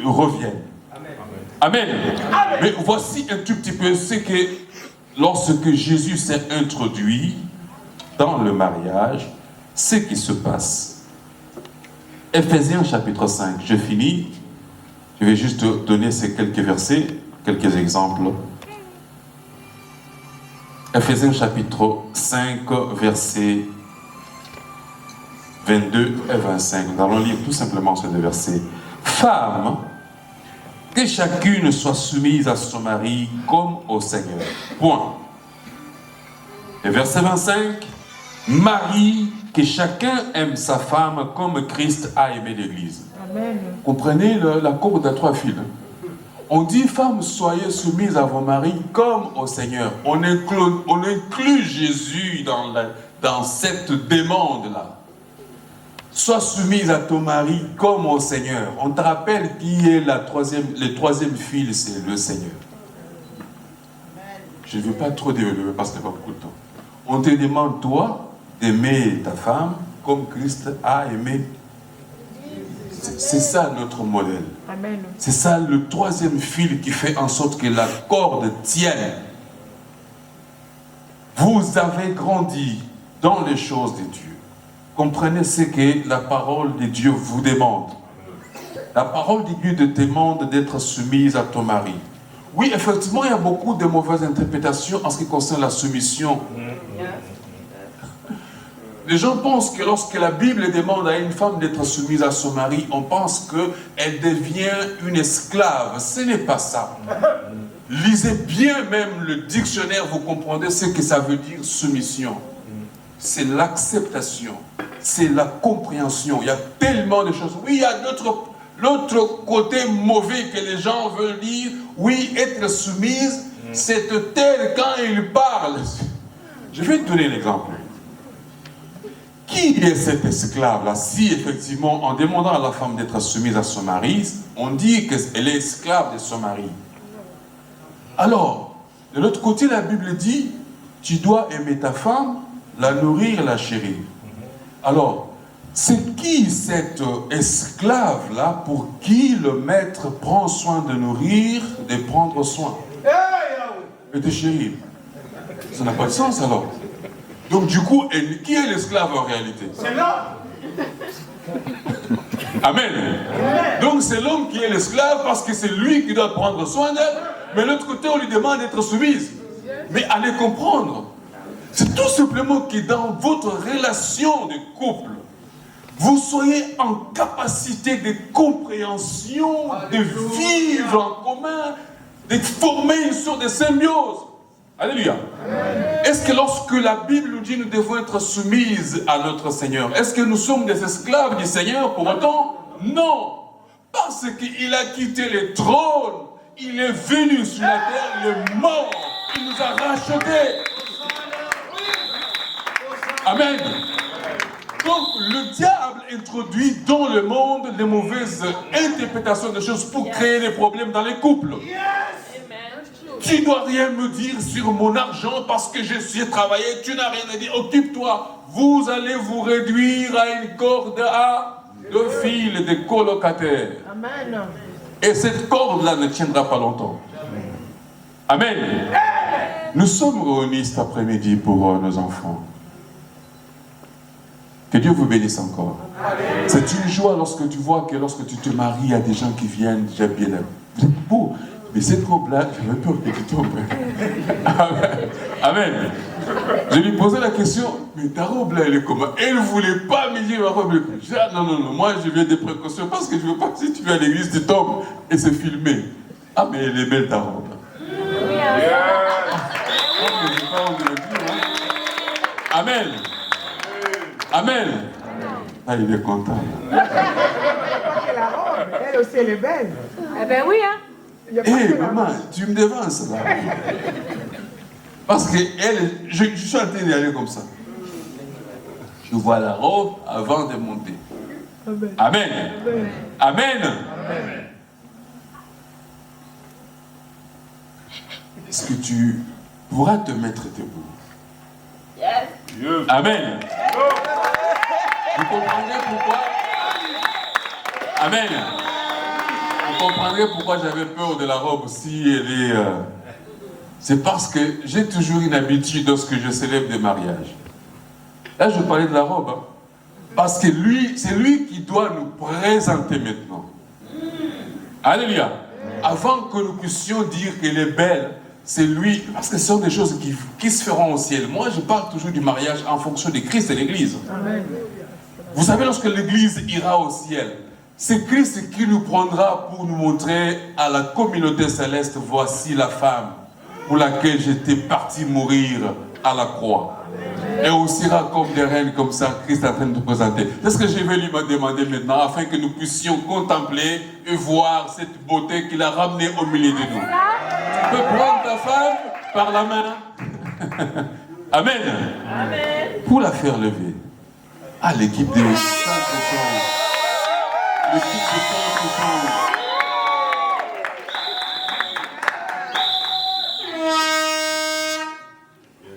revienne. Amen. Amen. Mais voici un tout petit peu ce que, lorsque Jésus s'est introduit dans le mariage, ce qui se passe. Ephésiens chapitre 5, je finis. Je vais juste donner ces quelques versets, quelques exemples. Ephésiens chapitre 5, versets 22 et 25. Nous allons lire tout simplement ces 2 versets. Femmes, que chacune soit soumise à son mari comme au Seigneur. Point. Et verset 25. Mari, que chacun aime sa femme comme Christ a aimé l'Église. Amen. Comprenez la corde à 3 fils. On dit, femmes, soyez soumises à vos maris comme au Seigneur. On inclut Jésus dans cette demande-là. Sois soumise à ton mari comme au Seigneur. On te rappelle qui est le troisième fil, c'est le Seigneur. Je ne veux pas trop développer parce qu'il n'y a pas beaucoup de temps. On te demande, toi, d'aimer ta femme comme Christ a aimé. C'est ça notre modèle. Amen. C'est ça le troisième fil qui fait en sorte que la corde tienne. Vous avez grandi dans les choses de Dieu. Comprenez ce que la parole de Dieu vous demande. La parole de Dieu te demande d'être soumise à ton mari. Oui, effectivement, il y a beaucoup de mauvaises interprétations en ce qui concerne la soumission. Les gens pensent que lorsque la Bible demande à une femme d'être soumise à son mari, on pense qu'elle devient une esclave. Ce n'est pas ça. Lisez bien même le dictionnaire, vous comprendrez ce que ça veut dire soumission. C'est l'acceptation, c'est la compréhension. Il y a tellement de choses. Oui, il y a l'autre côté mauvais que les gens veulent dire. Oui, être soumise, c'est tel quand il parle. Je vais te donner un exemple. Qui est cet esclave-là? Si effectivement, en demandant à la femme d'être soumise à son mari, on dit qu'elle est esclave de son mari. Alors, de l'autre côté, la Bible dit, tu dois aimer ta femme, la nourrir, la chérir. Alors, c'est qui cet esclave-là pour qui le maître prend soin de nourrir, de prendre soin et de chérir? Ça n'a pas de sens alors. Donc du coup, qui est l'esclave en réalité? C'est l'homme. Amen. Donc c'est l'homme qui est l'esclave parce que c'est lui qui doit prendre soin d'elle. Mais de l'autre côté, on lui demande d'être soumise. Mais allez comprendre. C'est tout simplement que dans votre relation de couple, vous soyez en capacité de compréhension, de vivre en commun, de former une sorte de symbiose. Alléluia. Est-ce que lorsque la Bible nous dit que nous devons être soumises à notre Seigneur, est-ce que nous sommes des esclaves du Seigneur pour autant? Non. Parce qu'il a quitté le trône, il est venu sur la terre, il est mort, il nous a rachetés. Amen. Donc le diable introduit dans le monde les mauvaises interprétations des choses pour créer des problèmes dans les couples. Tu ne dois rien me dire sur mon argent parce que je suis travaillé, tu n'as rien à dire, occupe-toi. Vous allez vous réduire à une corde à deux fils de colocataires. Amen. Et cette corde-là ne tiendra pas longtemps. Amen. Nous sommes réunis cet après-midi pour nos enfants. Que Dieu vous bénisse encore. C'est une joie lorsque tu vois que lorsque tu te maries, il y a des gens qui viennent déjà bien là. Vous êtes beau. Mais cette robe-là, j'avais peur que tu tombes. Amen. Amen. Je lui posais la question, mais ta robe-là, elle est comment? Elle ne voulait pas me dire ma robe. Je dis, ah, non, moi je viens des précautions parce que je ne veux pas que si tu vas à l'église, tu tombes et c'est filmé. Ah, mais elle est belle ta robe. Amen. Amen. Ah, il est content. La robe, elle aussi, elle est belle. Eh ben oui, hein. Hé, maman, tu me devances là. Parce que je suis en train d'y aller comme ça. Je vois la robe avant de monter. Amen. Amen. Amen. Amen. Est-ce que tu pourras te mettre debout? Yes. Amen. Vous comprendrez pourquoi? Amen. Vous comprendrez pourquoi j'avais peur de la robe si elle est... C'est parce que j'ai toujours une habitude lorsque je célèbre des mariages. Là, je parlais de la robe. Hein, parce que c'est lui qui doit nous présenter maintenant. Alléluia. Avant que nous puissions dire qu'elle est belle, c'est lui. Parce que ce sont des choses qui se feront au ciel. Moi, je parle toujours du mariage en fonction de Christ et l'Église. Vous savez, lorsque l'Église ira au ciel, c'est Christ qui nous prendra pour nous montrer à la communauté céleste, voici la femme pour laquelle j'étais parti mourir à la croix. Et on sera comme des reines comme ça, Christ est en train de nous présenter. C'est ce que je vais lui demander maintenant, afin que nous puissions contempler et voir cette beauté qu'il a ramenée au milieu de nous. Tu peux prendre ta femme par la main. Amen. Amen. Pour la faire lever. Ah, l'équipe de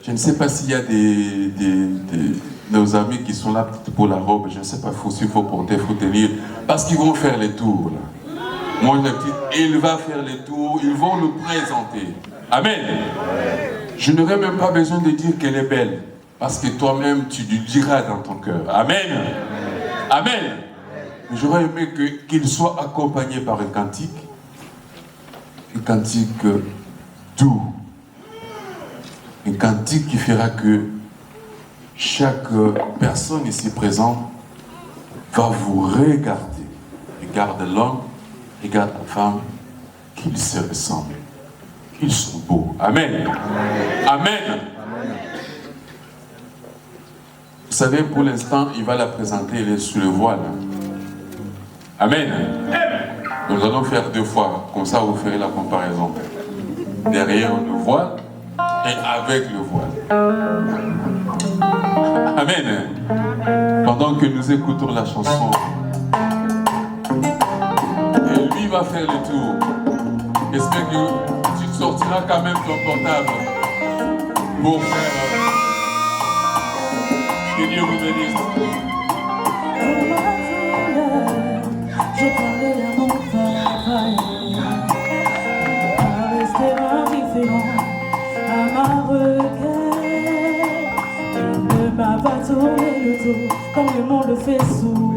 Je ne ne sais pas s'il y a nos amis qui sont là pour la robe. Je ne sais pas s'il faut porter, il faut tenir. Parce qu'ils vont faire les tours. Là. Moi, il va faire les tours, ils vont le présenter. Amen. Je n'aurais même pas besoin de dire qu'elle est belle. Parce que toi-même, tu lui diras dans ton cœur. Amen. Amen. Mais j'aurais aimé qu'il soit accompagné par un cantique doux. Un cantique qui fera que chaque personne ici présente va vous regarder. Regarde l'homme, regarde la femme, qu'ils se ressemblent. Qu'ils sont beaux. Amen. Amen. Vous savez, pour l'instant, il va la présenter, elle est sous le voile. Amen. Nous allons faire 2 fois, comme ça vous ferez la comparaison. Derrière le voile et avec le voile. Amen. Pendant que nous écoutons la chanson, et lui va faire le tour. J'espère que tu sortiras quand même ton portable pour faire... Que Dieu vous bénisse. J'ai parlé à mon travail, à rester indifférent à ma requête. Il ne m'a pas tourné le dos comme le monde le fait souvent.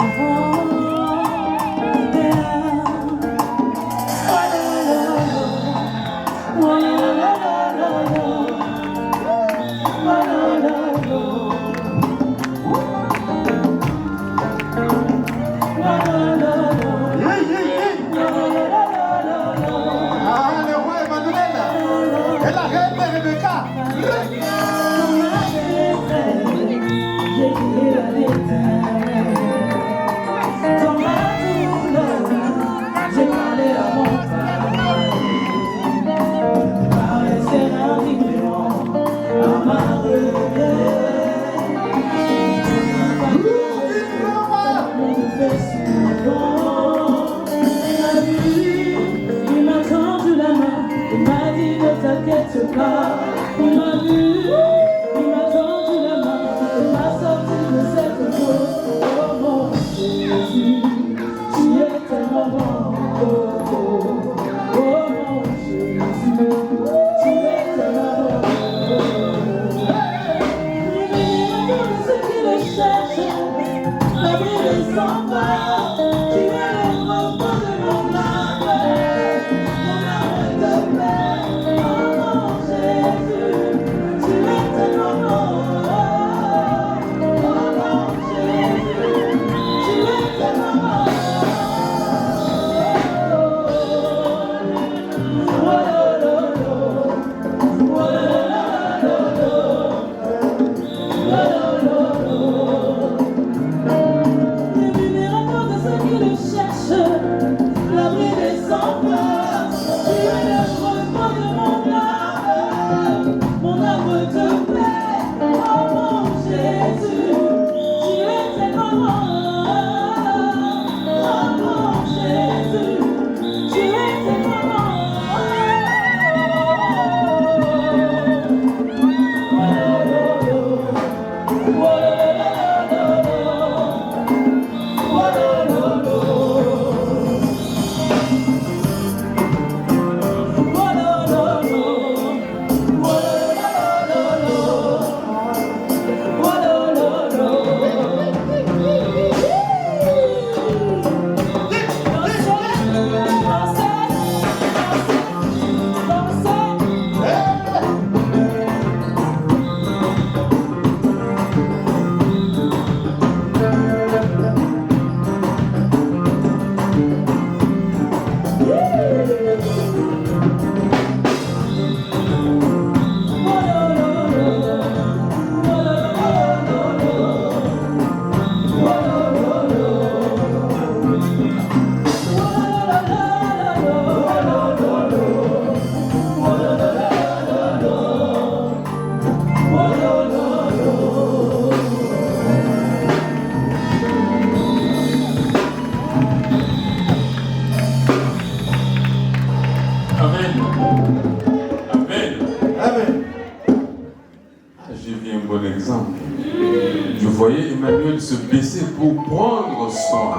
Emmanuel se baisser pour prendre soin.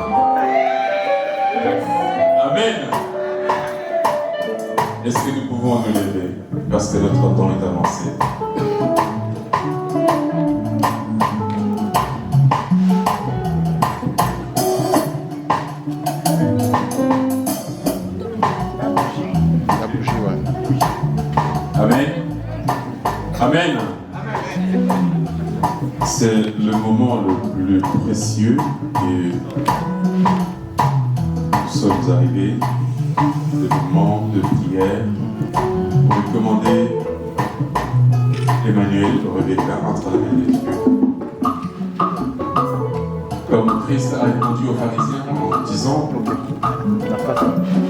Amen. Est-ce que nous pouvons nous lever parce que notre temps est avancé? Amen. Amen. C'est le moment le plus précieux et nous sommes arrivés, le moment de prière pour recommander Emmanuel Rebecca entre la main de Dieu. Comme Christ a répondu aux pharisiens en disant: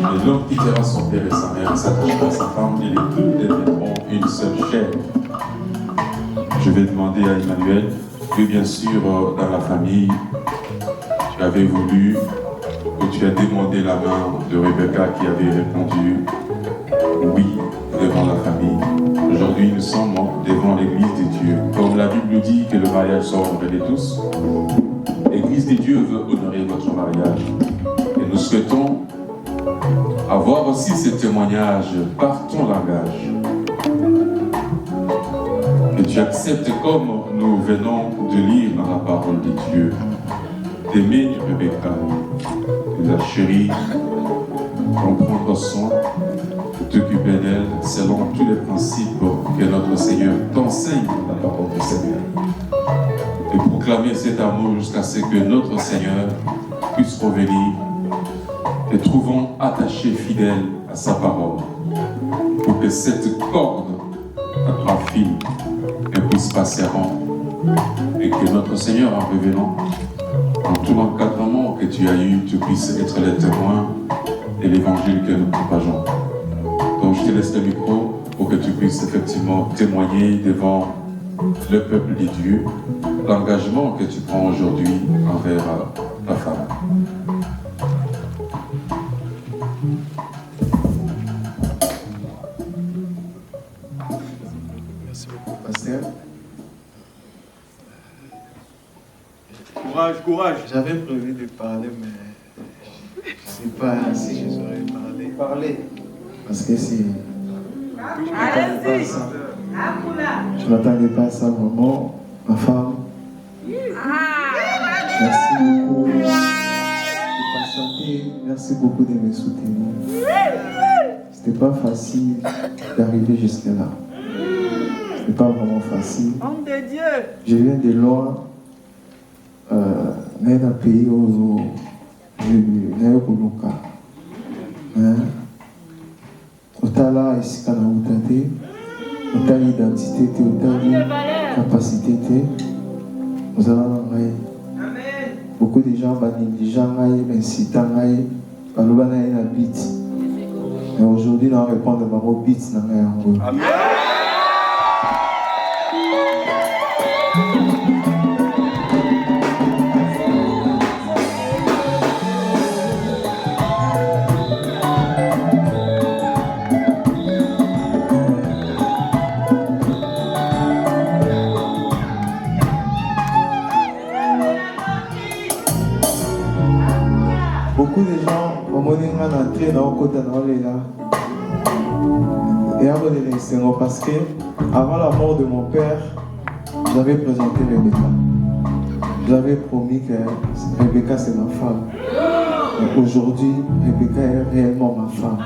et l'homme quittera son père et sa mère, s'attachera à sa femme, et les deux deviendront une seule chair. Je vais demander à Emmanuel que, bien sûr, dans la famille, tu avais voulu, ou tu as demandé la main de Rebecca qui avait répondu oui devant la famille. Aujourd'hui, nous sommes devant l'Église de Dieu. Comme la Bible nous dit que le mariage sera honoré de tous, l'Église de Dieu veut honorer votre mariage. Et nous souhaitons avoir aussi ce témoignage par ton langage. Que tu acceptes, comme nous venons de lire dans la parole de Dieu, d'aimer Rebecca, de la chérir, d'en prendre soin, de t'occuper d'elle selon tous les principes que notre Seigneur t'enseigne dans la parole du Seigneur. Et proclamer cet amour jusqu'à ce que notre Seigneur puisse revenir et trouvons attaché fidèle à sa parole, pour que cette corde à trois fils ne puisse pas s'errant, et que notre Seigneur, en revenant, dans tout l'encadrement que tu as eu, tu puisses être le témoin de l'évangile que nous propageons. Donc je te laisse le micro pour que tu puisses effectivement témoigner devant le peuple de Dieu l'engagement que tu prends aujourd'hui envers ta femme. Merci beaucoup, pasteur. Courage, courage. J'avais prévu de parler, mais je ne sais pas si je saurais parler. Parce que c'est... Je ne m'attendais pas à ça, maman, ma femme. Merci beaucoup de patienter. Merci beaucoup de me soutenir. C'était pas facile d'arriver jusque-là. C'était pas vraiment facile. Homme de Dieu. Je viens de loin. Dans un pays où je otala esika na uta te, otala identité te, otala capacité te, ozala na ngai. Beaucoup de gens banégligent ngai, b'incita ngai, baloba na ye na beat. Mais aujourd'hui, on répond à bango beat na ngai yango. Amen. Beaucoup de gens ont entré dans le côté de là. Et avant de laisser, parce que avant la mort de mon père, j'avais présenté Rebecca. J'avais promis que Rebecca c'est ma femme. Et aujourd'hui, Rebecca est réellement ma femme.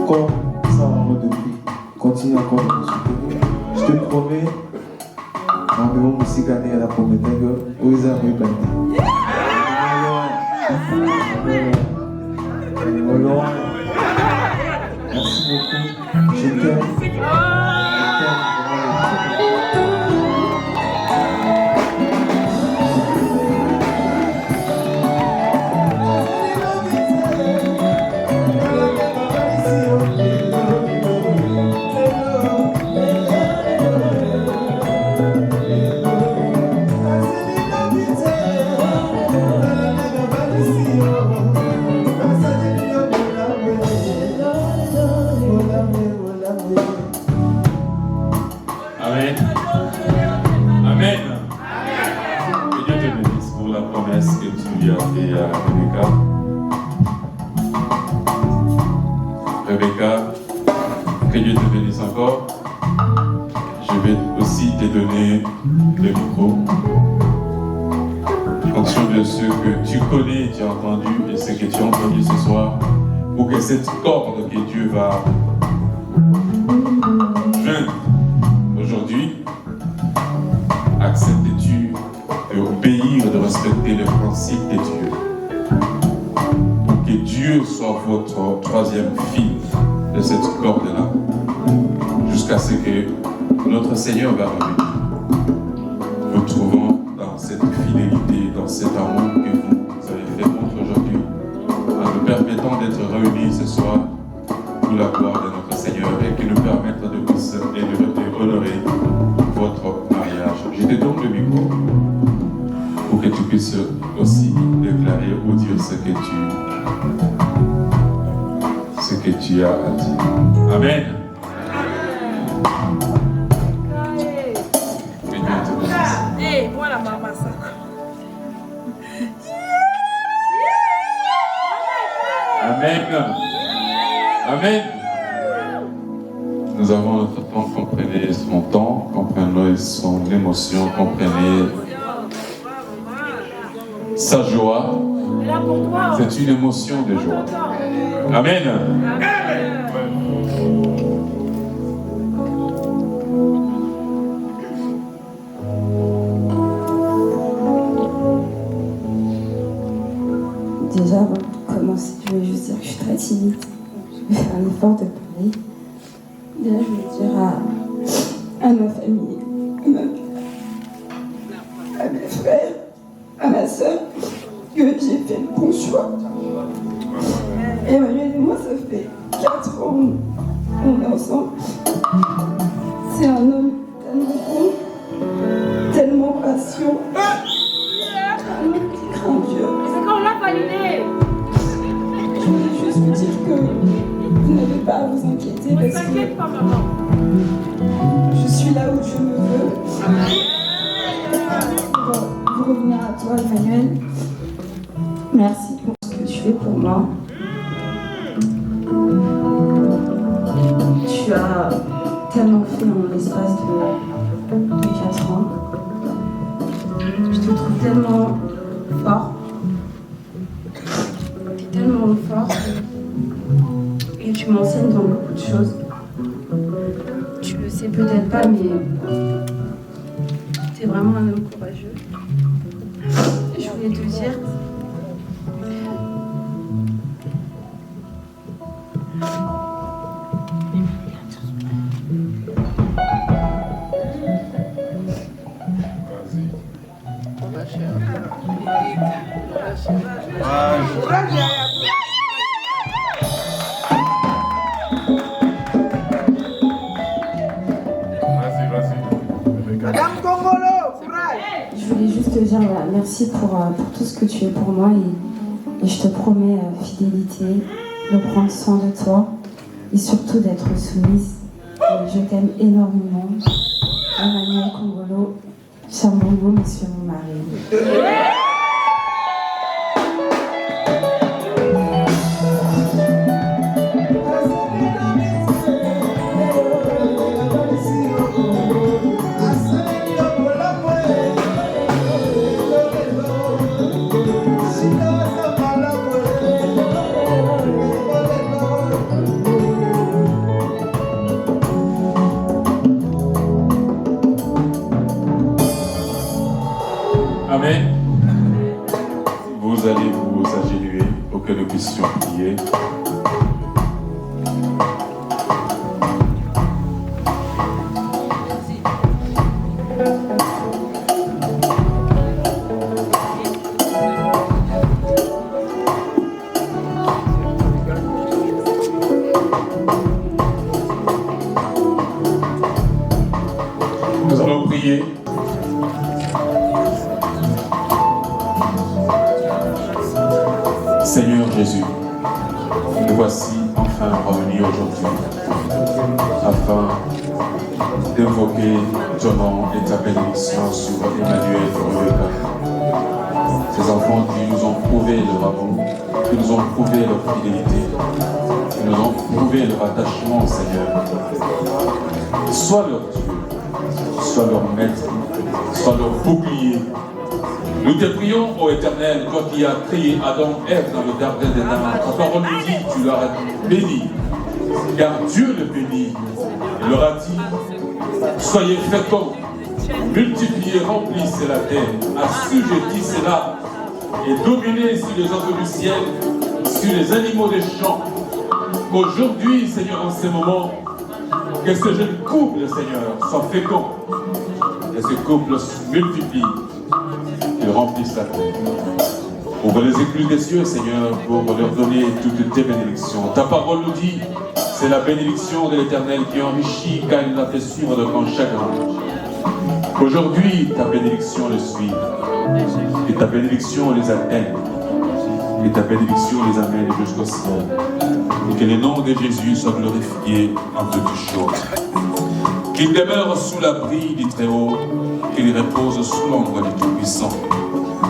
Comme ça vraiment depuis, continue encore de me soutenir. Je te promets, ma maison aussi gagner à la première gueule, où ils arrivent à merci beaucoup, je t'aime. promesse que tu lui as fait à Rebecca. Rebecca, que Dieu te bénisse encore. Je vais aussi te donner le micro. En fonction de ce que tu connais, tu as entendu et ce que tu as entendu ce soir, pour que cette corde que Dieu va joindre aujourd'hui, acceptes-tu d'obéir, de respecter les principes de Dieu, pour que Dieu soit votre troisième fil de cette corde-là, jusqu'à ce que notre Seigneur va revenir. Nous trouvons dans cette fidélité, dans cet amour que vous avez fait montre aujourd'hui, en nous permettant d'être réunis ce soir pour la gloire de notre Seigneur et qui nous permettent de honorer votre mariage. Je te donne le micro pour que tu puisses aussi déclarer ou dire ce que tu as à dire. Amen. Voilà maman ça. Amen. Amen. Nous avons notre temps, comprenez son temps, comprenez son émotion, comprenez sa joie. C'est une émotion de joie. Amen. Déjà, avant de commencer, je voulais juste dire que je suis très timide. Je vais faire l'effort de parler. Déjà, je voulais dire à ma famille, à mes frères, à ma soeur, que j'ai fait le bon choix. Emmanuel et moi, ça fait 4 ans qu'on est ensemble. C'est un homme tellement bon, tellement patient, un homme qui craint Dieu. C'est qu'on l'a validé. Je voulais juste vous dire que vous n'avez pas à vous inquiéter parce que je suis là où Dieu me veut. Pour revenir à toi, Emmanuel, merci pour ce que tu fais pour moi. Tu as tellement fait en l'espace de 4 ans. Je te trouve tellement fort. Tellement fort et tu m'enseignes dans beaucoup de choses. Tu le sais peut-être pas, mais tu es vraiment un homme courageux. Et je voulais te dire Je voulais juste te dire voilà, merci pour tout ce que tu es pour moi et je te promets fidélité, de prendre soin de toi et surtout d'être soumise. Et je t'aime énormément. Emmanuel Kongolo, Chambongo, monsieur mon mari. Amen. Vous allez vous agenouiller pour que nous puissions prier. Nous allons prier. Seigneur Jésus, nous voici enfin revenus aujourd'hui afin d'évoquer ton nom et ta bénédiction sur Emmanuel et Rebecca. Ces enfants prouvé leur fidélité. Ils nous ont prouvé leur attachement au Seigneur. Sois leur Dieu, sois leur maître, sois leur bouclier. Nous te prions, ô Éternel, toi qui as créé Adam et Ève dans le jardin d'Éden. Ta parole nous dit, tu leur as béni, car Dieu le bénit. Il leur a dit, soyez féconds, multipliez, remplissez la terre, assujettissez-la et dominez sur les oiseaux du ciel, sur les animaux des champs. Qu'aujourd'hui, Seigneur, en ces moments, que ce jeune couple, Seigneur, soit fécond, que ce couple se multiplie, qu'ils remplissent la terre. Ouvre les écluses des cieux, Seigneur, pour leur donner toutes tes bénédictions. Ta parole nous dit, c'est la bénédiction de l'Éternel qui enrichit, car il l'a fait suivre de grand chagrin. Qu'aujourd'hui, ta bénédiction les suive, et ta bénédiction les atteigne, et ta bénédiction les amène jusqu'au ciel. Et que le nom de Jésus soit glorifié en toutes choses. Qu'il demeure sous l'abri du Très-Haut, qu'il repose sous l'ombre du Tout-Puissant.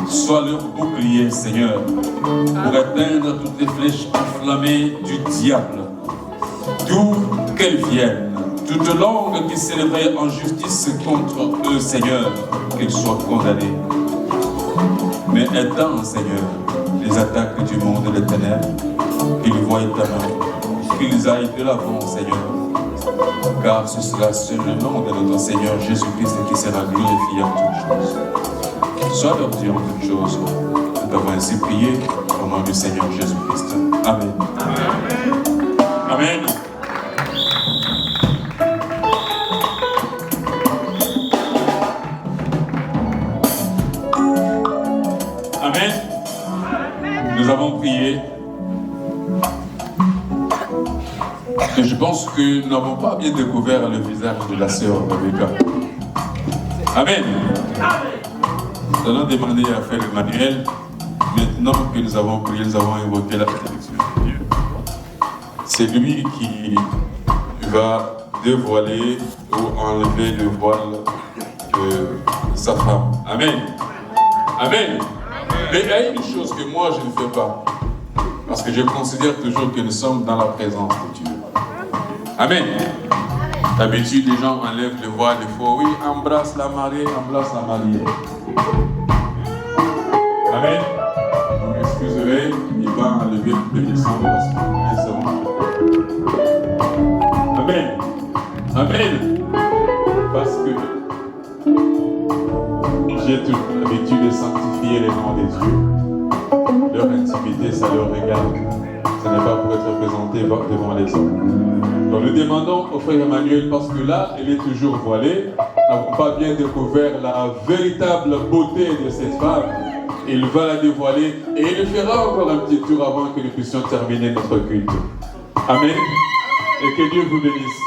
Sois leur bouclier, Seigneur, pour éteindre toutes les flèches enflammées du diable. D'où qu'elles viennent, toute langue qui s'élèverait en justice contre eux, Seigneur, qu'ils soient condamnés. Mais éteins, Seigneur, les attaques du monde et des ténèbres, qu'ils voient ta main, qu'ils aillent de l'avant, Seigneur, car ce sera seul le nom de notre Seigneur Jésus-Christ qui sera glorifié en toutes choses. Sois leur Dieu en toutes choses. Nous t'avons ainsi prié au nom du Seigneur Jésus-Christ. Amen. Amen. Amen. Amen. Nous avons prié. Et je pense que nous n'avons pas bien découvert le visage de la sœur Rebecca. Amen. Nous allons demander à Frère Emmanuel, maintenant que nous avons prié, nous avons évoqué la bénédiction de Dieu. C'est lui qui va dévoiler ou enlever le voile de sa femme. Amen. Amen. Mais il y a une chose que moi je ne fais pas, parce que je considère toujours que nous sommes dans la présence de Dieu. Amen. D'habitude, les gens enlèvent le voile, il faut, oui, embrasse la mariée, embrasse la mariée. Amen. Vous m'excuserez, il va enlever le descendre parce que Amen. Amen. Parce que j'ai toujours l'habitude de sanctifier les noms des dieux. Leur intimité, ça leur regarde. Ce n'est pas pour être présenté devant les hommes. Donc nous demandons au frère Emmanuel, parce que là, elle est toujours voilée, nous n'avons pas bien découvert la véritable beauté de cette femme. Il va la dévoiler et il fera encore un petit tour avant que nous puissions terminer notre culte. Amen. Et que Dieu vous bénisse.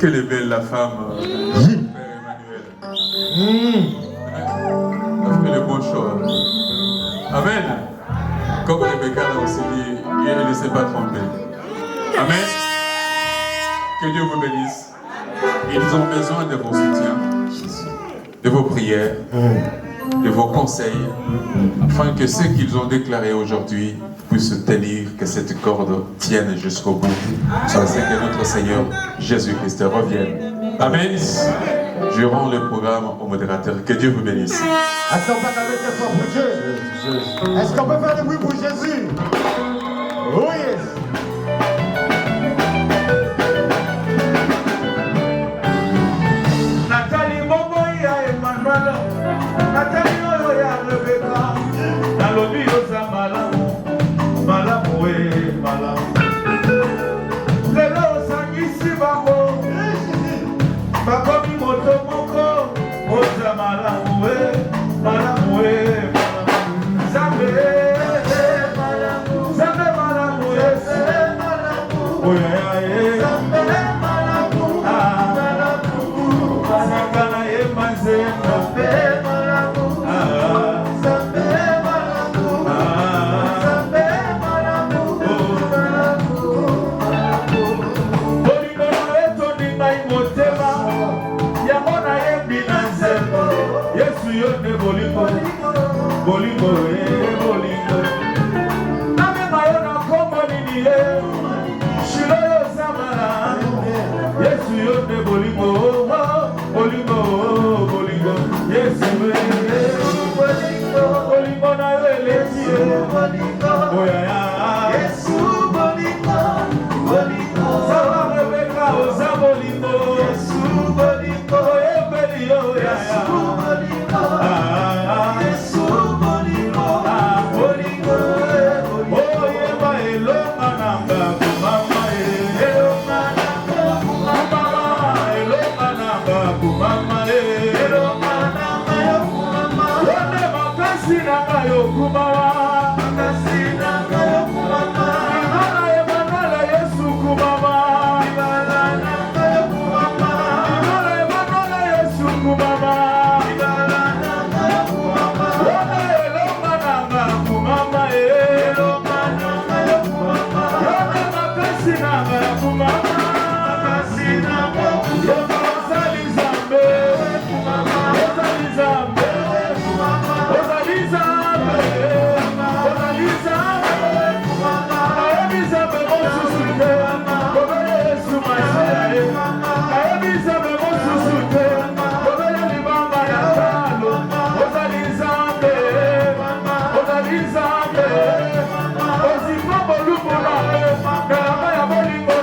Quelle est belle la femme, Père Emmanuel. Elle fait le bon choix. Amen. Comme Rebecca l'a aussi dit, elle ne s'est pas trompée. Amen. Que Dieu vous bénisse. Ils ont besoin de vos soutiens, de vos prières, de vos conseils, afin que ce qu'ils ont déclaré aujourd'hui puisse tenir, que cette corde tienne jusqu'au bout, afin que notre Seigneur Jésus-Christ revienne. Amen. Je rends le programme au modérateur. Que Dieu vous bénisse. Est-ce qu'on peut faire des efforts pour Dieu? Est-ce qu'on peut faire des bruits pour Jésus? Oui. Nathalie Momoya Emmanuel, Nathalie Oya Rebecca, Nalobi Osa Malamu, Malamu e Malamu. Lelo Sangisi Bako, Bakomi Moto Moko, Osa Malamu e Malamu e Malamu. Zambe Malamu, Zambe Malamu e Malamu, Oya e Zambe Malamu, Malamu. Sakana ye manze Zambe Malamu, Zambe Malamu, Zambe Malamu, Bolingo na etoni ngai motema, yango na yebi na nzembo, Yesu yo ne bolingo, bolingo e bolingo. Namema yo na kombo nini ye, shilo yo zamala, Yesu yo ne bolingo, bolingo, bolingo, Yesu e bolingo, bolingo na yo eleti ye, oya ya, Yesu bolingo, bolingo, Sawa Rebecca oza bolingo, Yesu bolingo, ebeli yo ya ya, Yesu bolingo, bolingo, oye ba elonga nanga kumama e, elonga nanga kumama, elonga nanga kumama e, elonga nanga yo kumama, wone makasi nanga yo kumama, makasi nanga yo kumama, ibala emanala Yesu kumama, ibala nanga yo kumama, ibala emanala Yesu kumama, ibala nanga yo kumama, wone elonga nanga kumama e, elonga nanga yo kumama, wone makasi nanga yo kumama, makasi nanga yo kumama, ozali Nzambe kumama, ozali Nzambe kumama, ozali Nzambe, ozali Nzambe kumama, nayebi Nzambe mosusu te, kobele Yesu Masiya ye, nayebi Nzambe mosusu te, kobele libanga ya talo, ozali Nzambe, ozali Nzambe, oziko bolumu na ye, ngalama ya bolingo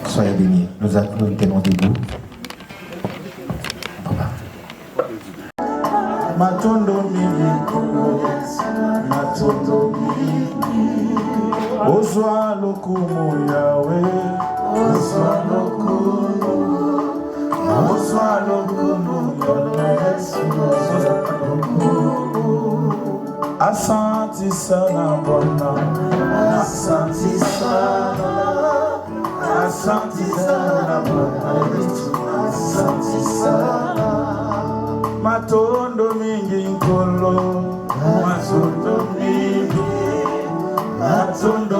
Soyez bénis. Nous tenons debout. Matondo mingi Kongo Yesu, matondo mingi. Ozwa lokumu Yawe, ozwa lokumu Yesu, ozwa lokumu. Asante sana Bwana, asante sana Bwana Yesu, asante sana. Matondo mingi nkolo, matondo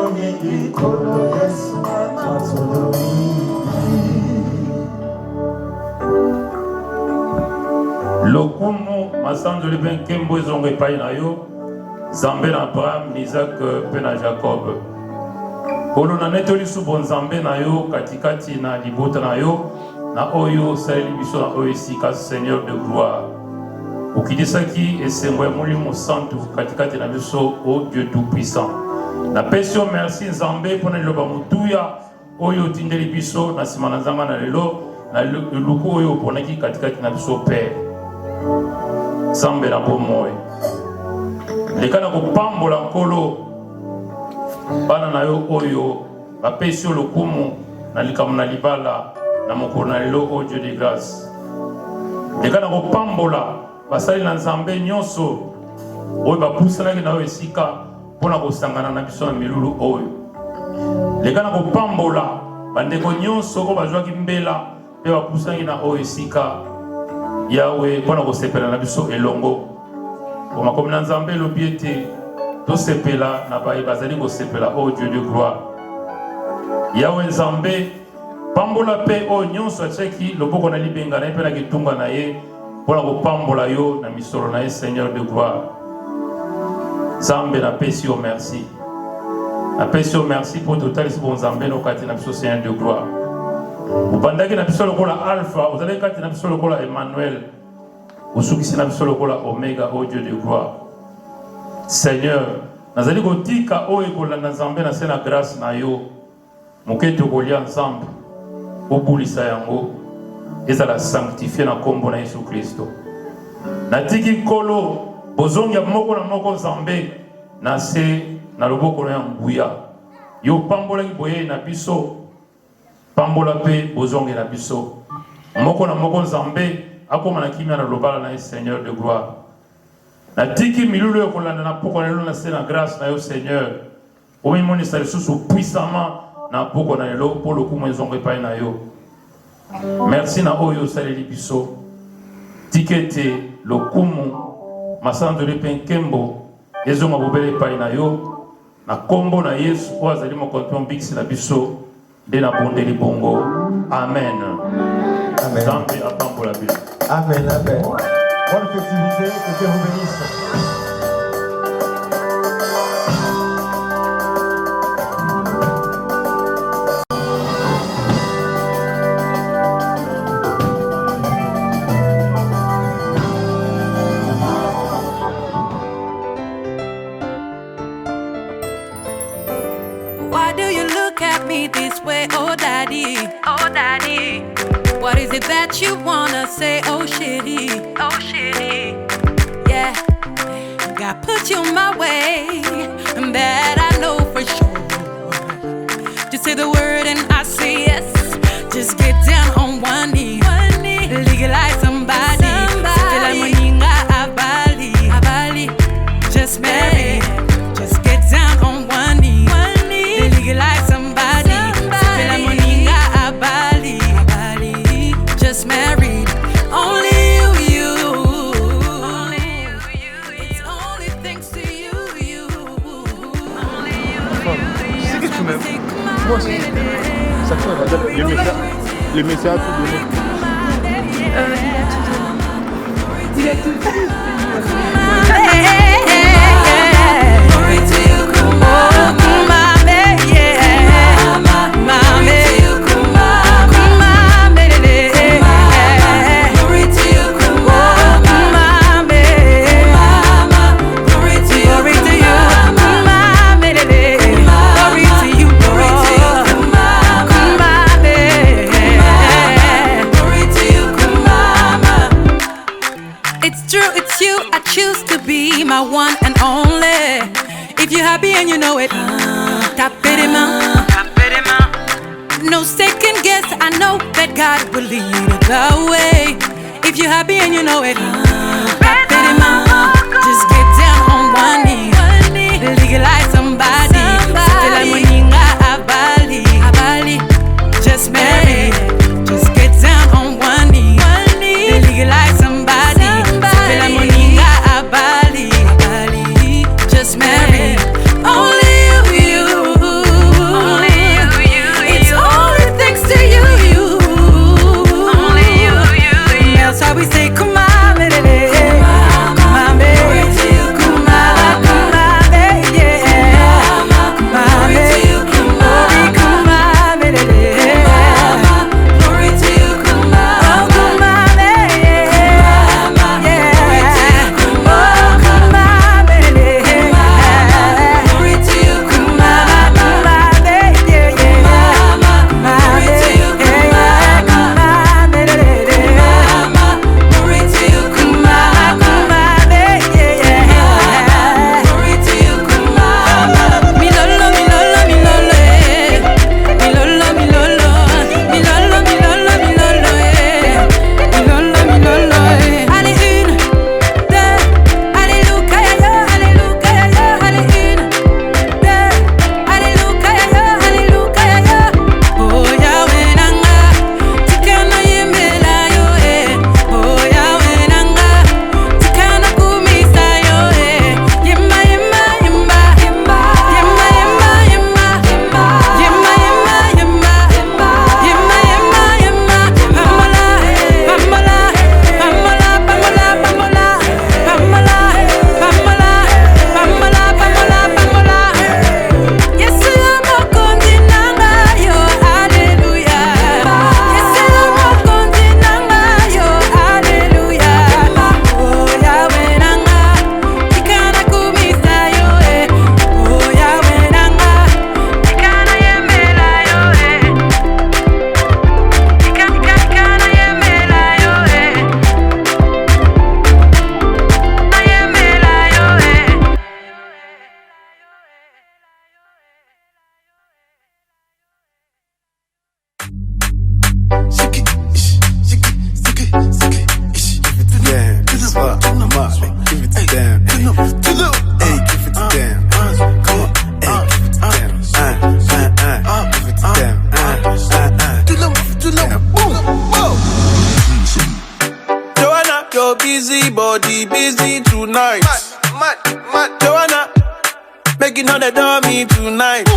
mingi nkolo Yesu, matondo mingi. Lokumu masanzo libe nkembo ezongo epai na yo, Nzambe na Abraham, Isaac pe na Jacob. Polo na netoli subo Nzambe na yo katikati na libota na yo, na oyo saleli biso na oyo esika Seigneur de gloire. Ukidisaki esengo ya molimo santu katikati na biso, o Dieu tout puissant. Na pesio merci Nzambe pona liloba mutuya oyo tindeli biso na sima na nzanga na lelo na luku oyo ponaki katikati na biso Père. Nzambe na bomoi. Lekana kopambola nkolo bana na yo oyo bapesio lokumu na likamu na libala na mokolo na lelo o Dieu de grâce. Lekana kopambola basali na Nzambe nyonso oyo bapusanaki na yo esika mpona kosangana na biso na milulu oyo. Lekana kopambola bandeko nyonso oyo bazwaki mbela mpe bapusanaki na oyo esika Yawe mpona kosepela na biso elongo. Makomi na Nzambe elobi ete tosepela na baye bazali kosepela o Dieu de gloire. Yawe Nzambe pambola pe o nyonso atiaki loboko na libenga na ye mpe na kitunga na ye pour la kopambola yo na misolo na Seigneur de gloire. Zambe na pesi yo merci. Na pesi yo merci pour total si bon Zambe no kati na biso Seigneur de gloire. Ubandaki na biso lokola Alpha, uzale kati na biso lokola Emmanuel. Usukisi na biso lokola Omega, ô Dieu de gloire. Seigneur, nazali kotika o ekolanda Nzambe na se na grâce na yo. Moketo kolia ensemble. Obulisa yango. Ezala sanctifié na kombo na Yesu Kristo. Natiki kolo bozongi ya moko na moko Nzambe na se na loboko na nguya. Yo pambola boye na biso. Pambola pe bozongi na biso. Moko na moko Nzambe akoma na kimia na lobala na Seigneur de gloire. Natiki milulu yo kolanda na poko lelo na se na grâce na yo Seigneur. Omi moni sa lisusu puissamment na poko na lelo pour le coup mo zonge pa na yo. Merci na oyo saleli biso. Tikete lokumu masando le penkembo ezonga bobele pa na yo na kombo na Yesu o azali mo konton biksi na biso de na bondeli bongo. Amen. Amen. Zambe apambola biso. Amen, amen. Bonne festivité, que Dieu vous bénisse. Why do you look at me this way, oh daddy? Oh daddy. What is it that you wanna say, oh shitty? Oh shitty. Yeah, God put you my way, and that I know for sure. Just say the word and I say yes. Just get down on one knee. Legalize somebody. Just marry. Just get down on one knee. Legalize somebody. Just married. Only you. It's only thanks to you. C'est que tu m'aimes. Moi aussi. Ça fait le message a tout donné. Il a tout donné. My one and only. If you're happy and you know it, tap it in my. No second guess, I know that God will lead the way. If you're happy and you know it, tap it in my. Just get down on one knee. Legalize somebody. Just marry. Just get down on one knee. Legalize somebody. Just marry. Only you. It's only thanks to you. Else how we say come on, baby. Come on, baby. your busy body busy tonight. Joanna, making all the dummy tonight.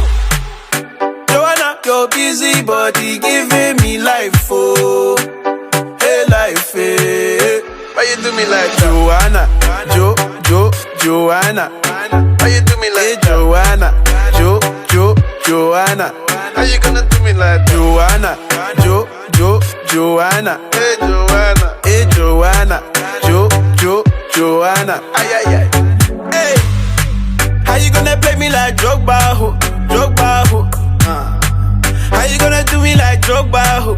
Joanna, your busy body giving me life, oh, hey life, hey. Why you do me like Joanna, Joanna? Why you do me like Joanna, Joanna? How you gonna do me like Joanna, Joanna? Hey Joanna, Joanna? Ay ay ay. Hey, how you gonna play me like Drogba, ho? How you gonna do me like Drogba, ho?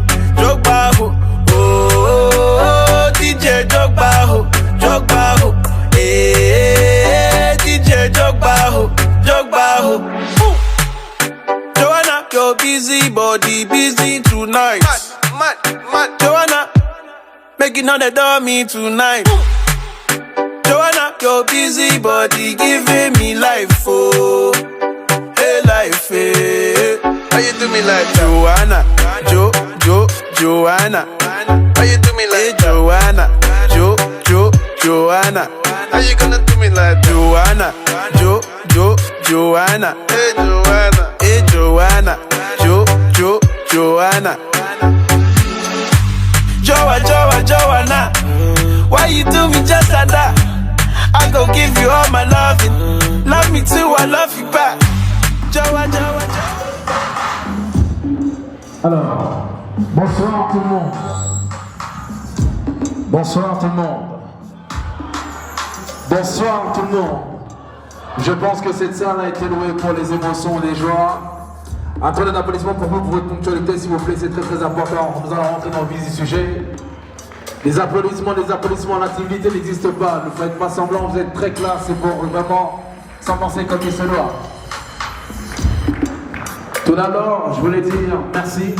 Oh, DJ Drogba, ho. Hey, DJ Drogba, ho. Joanna, your busy body busy tonight. Joanna, making all the dummy tonight. Joanna, your busy body giving me life, oh, hey life, hey. How you do me like Joanna, Joanna? How you do me like Joanna, Joanna? How you gonna do me like Joanna, Joanna? Hey Joanna, Joanna? Joanna, why you do me just like that? I go give you all my loving. Love me too, I love you back. Joanna. Alors, bonsoir tout le monde. Bonsoir tout le monde. Bonsoir tout le monde. Je pense que cette salle a été louée pour les émotions et les joies. Un tour d'applaudissements pour vous, pour votre ponctualité, s'il vous plaît, c'est très très important. Nous allons rentrer dans le vif du sujet. Les applaudissements, l'activité n'existe pas. Ne faites pas semblant, vous êtes très classe, c'est pour vraiment s'en penser comme il se doit. Tout d'abord, je voulais dire merci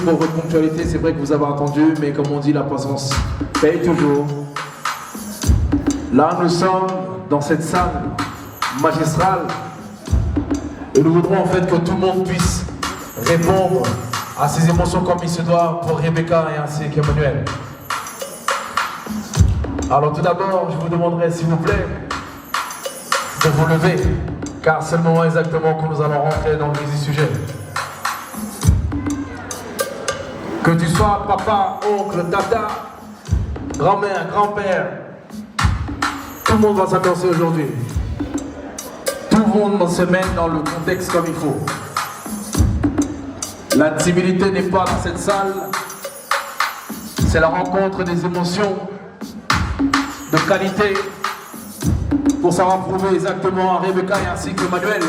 pour votre ponctualité. C'est vrai que vous avez entendu, mais comme on dit, la patience paye toujours. Là, nous sommes dans cette salle magistrale et nous voudrons en fait que tout le monde puisse répondre à ses émotions comme il se doit pour Rebecca et ainsi qu'Emmanuel. Alors tout d'abord, je vous demanderai s'il vous plaît de vous lever, car c'est le moment exactement que nous allons rentrer dans le vif du sujet. Que tu sois papa, oncle, tata, grand-mère, grand-père, tout le monde va s'ambiancer aujourd'hui. Tout le monde se met dans le contexte comme il faut. La timidité n'est pas dans cette salle, c'est la rencontre des émotions de qualité pour savoir prouver exactement à Rebecca et ainsi que Manuel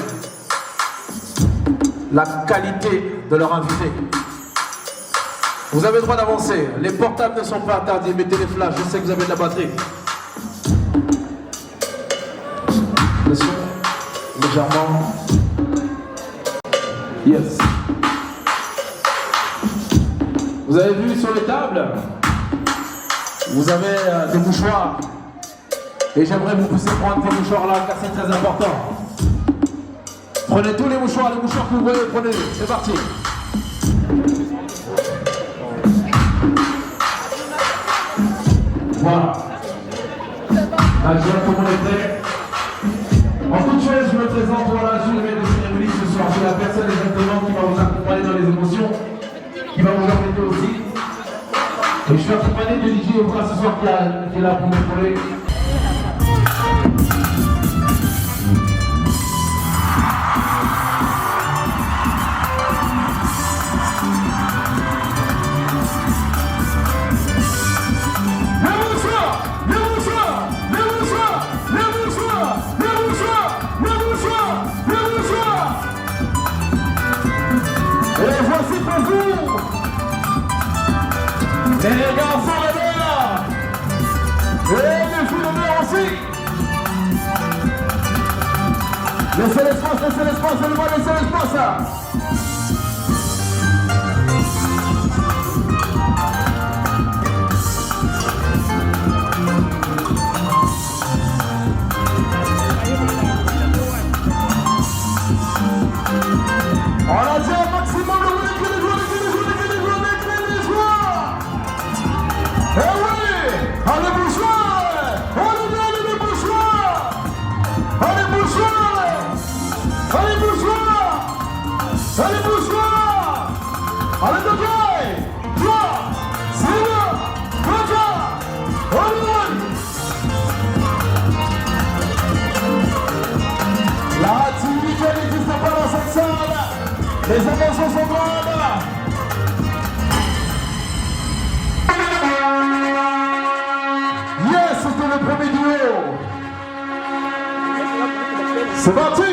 la qualité de leur invité. Vous avez le droit d'avancer, les portables ne sont pas interdits, mettez les flashs, je sais que vous avez de la batterie. Monsieur, légèrement. Yes. Vous avez vu sur les tables, vous avez des mouchoirs. Et j'aimerais vous pousser prendre ces mouchoirs là car c'est très important. Prenez tous les mouchoirs que vous voyez, prenez-les, c'est parti. Voilà. Là, je vois comment on est prêt. En toute chose, je me présente, voilà, je suis le maître de cérémonie ce soir. Je suis la personne exactement qui va vous accompagner dans les émotions, qui va vous embêter aussi. Et je suis accompagné de DJ Obra ce soir qui est là pour m'épauler. Et les garçons et les filles de mer aussi. Laissez l'espace, laissez l'espace, laissez l'espace. On a dit un maximum de Eh oui, allez, bonjour. Les émotions sont grandes. Yes, c'était le premier duo. C'est parti.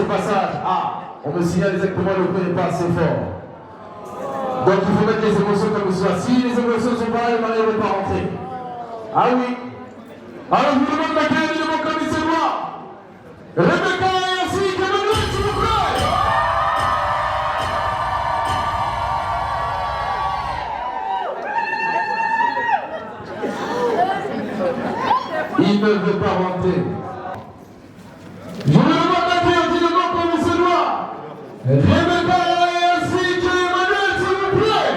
passage. Ah, on me signale exactement le premier pas, c'est fort. Donc il faut mettre les émotions comme ça. Si les émotions ne sont pas là, le mariage ne va pas rentrer. Ah oui. Alors je vous demande d'accueillir évidemment comme il se doit. Rebecca ainsi que Manuel, s'il vous plaît. Il ne veut pas rentrer. Je vous demande d'accueillir évidemment comme il se doit. Rebecca ainsi que Manuel, s'il vous plaît.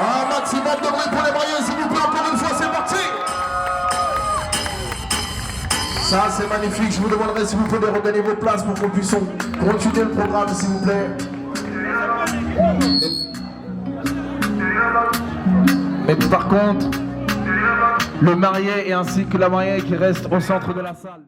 Un maximum de bruit pour les mariés, s'il vous plaît, encore une fois, c'est parti. Ça, c'est magnifique. Je vous demanderai, s'il vous plaît, de regagner vos places pour qu'on puisse continuer le programme, s'il vous plaît. Mais par contre, le marié et ainsi que la mariée qui reste au centre de la salle.